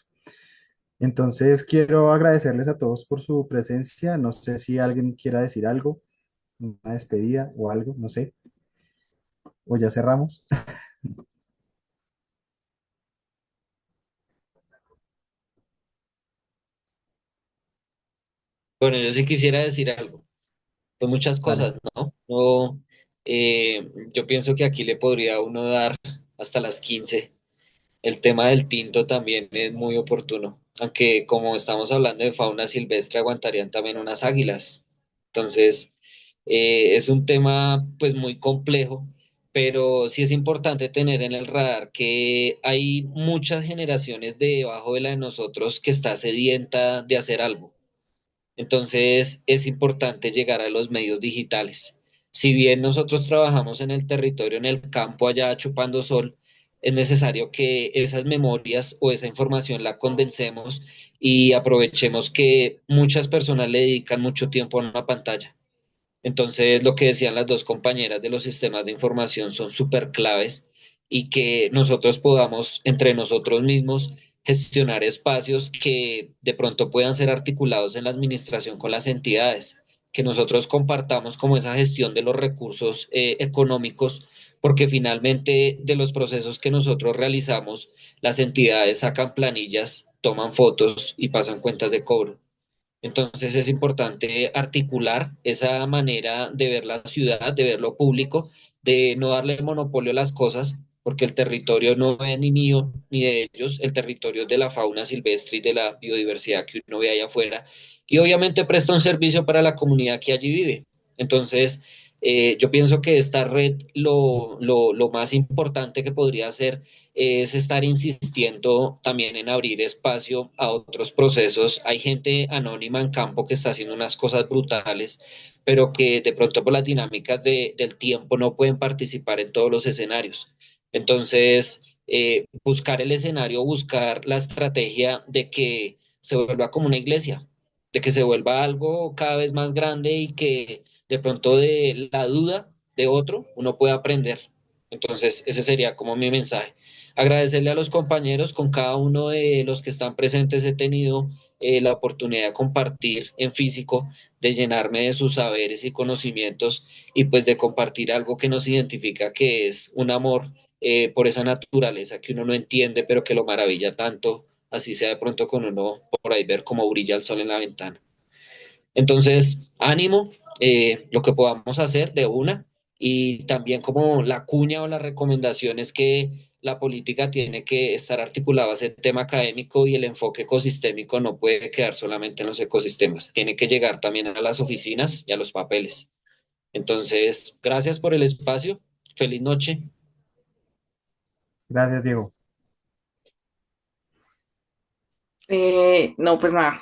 Entonces, quiero agradecerles a todos por su presencia. No sé si alguien quiera decir algo, una despedida o algo, no sé, o ya cerramos. Bueno, yo sí quisiera decir algo. Pues muchas Dale. cosas, ¿no? No, yo pienso que aquí le podría uno dar hasta las 15. El tema del tinto también es muy oportuno, aunque como estamos hablando de fauna silvestre, aguantarían también unas águilas. Entonces, es un tema pues muy complejo, pero sí es importante tener en el radar que hay muchas generaciones debajo de la de nosotros que está sedienta de hacer algo. Entonces es importante llegar a los medios digitales. Si bien nosotros trabajamos en el territorio, en el campo allá chupando sol, es necesario que esas memorias o esa información la condensemos y aprovechemos que muchas personas le dedican mucho tiempo a una pantalla. Entonces, lo que decían las dos compañeras de los sistemas de información son súper claves y que nosotros podamos entre nosotros mismos gestionar espacios que de pronto puedan ser articulados en la administración con las entidades, que nosotros compartamos como esa gestión de los recursos económicos, porque finalmente de los procesos que nosotros realizamos, las entidades sacan planillas, toman fotos y pasan cuentas de cobro. Entonces es importante articular esa manera de ver la ciudad, de ver lo público, de no darle monopolio a las cosas, porque el territorio no es ni mío ni de ellos, el territorio es de la fauna silvestre y de la biodiversidad que uno ve allá afuera, y obviamente presta un servicio para la comunidad que allí vive. Entonces, yo pienso que esta red lo más importante que podría hacer es estar insistiendo también en abrir espacio a otros procesos. Hay gente anónima en campo que está haciendo unas cosas brutales, pero que de pronto por las dinámicas del tiempo no pueden participar en todos los escenarios. Entonces, buscar el escenario, buscar la estrategia de que se vuelva como una iglesia, de que se vuelva algo cada vez más grande y que de pronto de la duda de otro uno pueda aprender. Entonces, ese sería como mi mensaje. Agradecerle a los compañeros, con cada uno de los que están presentes he tenido la oportunidad de compartir en físico, de llenarme de sus saberes y conocimientos y pues de compartir algo que nos identifica, que es un amor por esa naturaleza que uno no entiende, pero que lo maravilla tanto, así sea de pronto con uno por ahí ver cómo brilla el sol en la ventana. Entonces, ánimo, lo que podamos hacer de una y también como la cuña o la recomendación es que la política tiene que estar articulada a ese tema académico y el enfoque ecosistémico no puede quedar solamente en los ecosistemas, tiene que llegar también a las oficinas y a los papeles. Entonces, gracias por el espacio, feliz noche. Gracias, Diego. No, pues nada,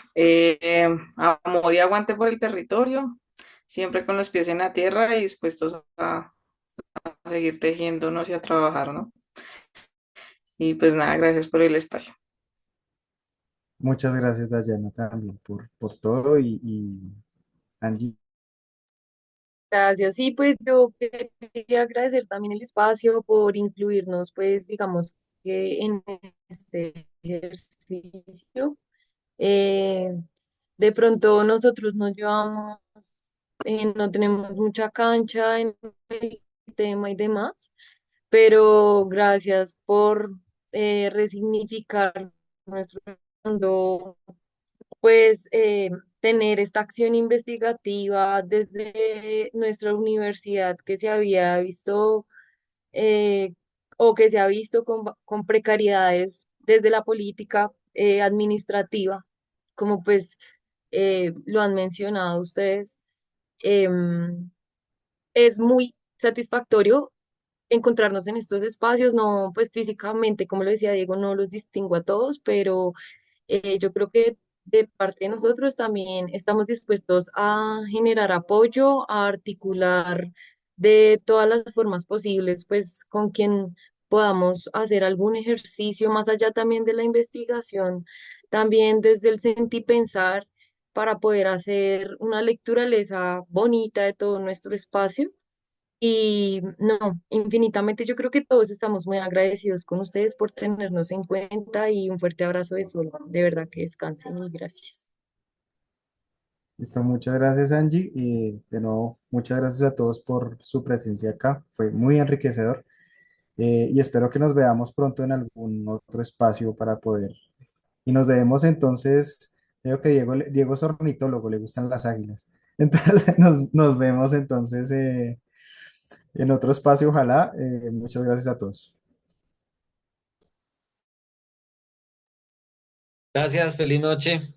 amor y aguante por el territorio, siempre con los pies en la tierra y dispuestos a seguir tejiéndonos y a trabajar, ¿no? Y pues nada, gracias por el espacio. Muchas gracias, Dayana, también por todo y Angie. Gracias. Sí, pues yo quería agradecer también el espacio por incluirnos, pues digamos que en este ejercicio. Eh, de pronto nosotros nos llevamos, no tenemos mucha cancha en el tema y demás, pero gracias por resignificar nuestro mundo, pues tener esta acción investigativa desde nuestra universidad que se había visto eh, o que se ha visto con precariedades desde la política administrativa, como pues lo han mencionado ustedes. Em, es muy satisfactorio encontrarnos en estos espacios, no pues físicamente, como lo decía Diego, no los distingo a todos, pero yo creo que de parte de nosotros también estamos dispuestos a generar apoyo, a articular de todas las formas posibles, pues con quien podamos hacer algún ejercicio más allá también de la investigación, también desde el sentir pensar para poder hacer una lecturaleza bonita de todo nuestro espacio. Y no, infinitamente yo creo que todos estamos muy agradecidos con ustedes por tenernos en cuenta y un fuerte abrazo de sol. De verdad que descansen y gracias. Listo, muchas gracias, Angie. Y de nuevo, muchas gracias a todos por su presencia acá. Fue muy enriquecedor. Y espero que nos veamos pronto en algún otro espacio para poder. Y nos debemos entonces, creo que Diego es ornitólogo, le gustan las águilas. Entonces nos vemos entonces en otro espacio, ojalá. Muchas gracias a todos. Gracias, feliz noche.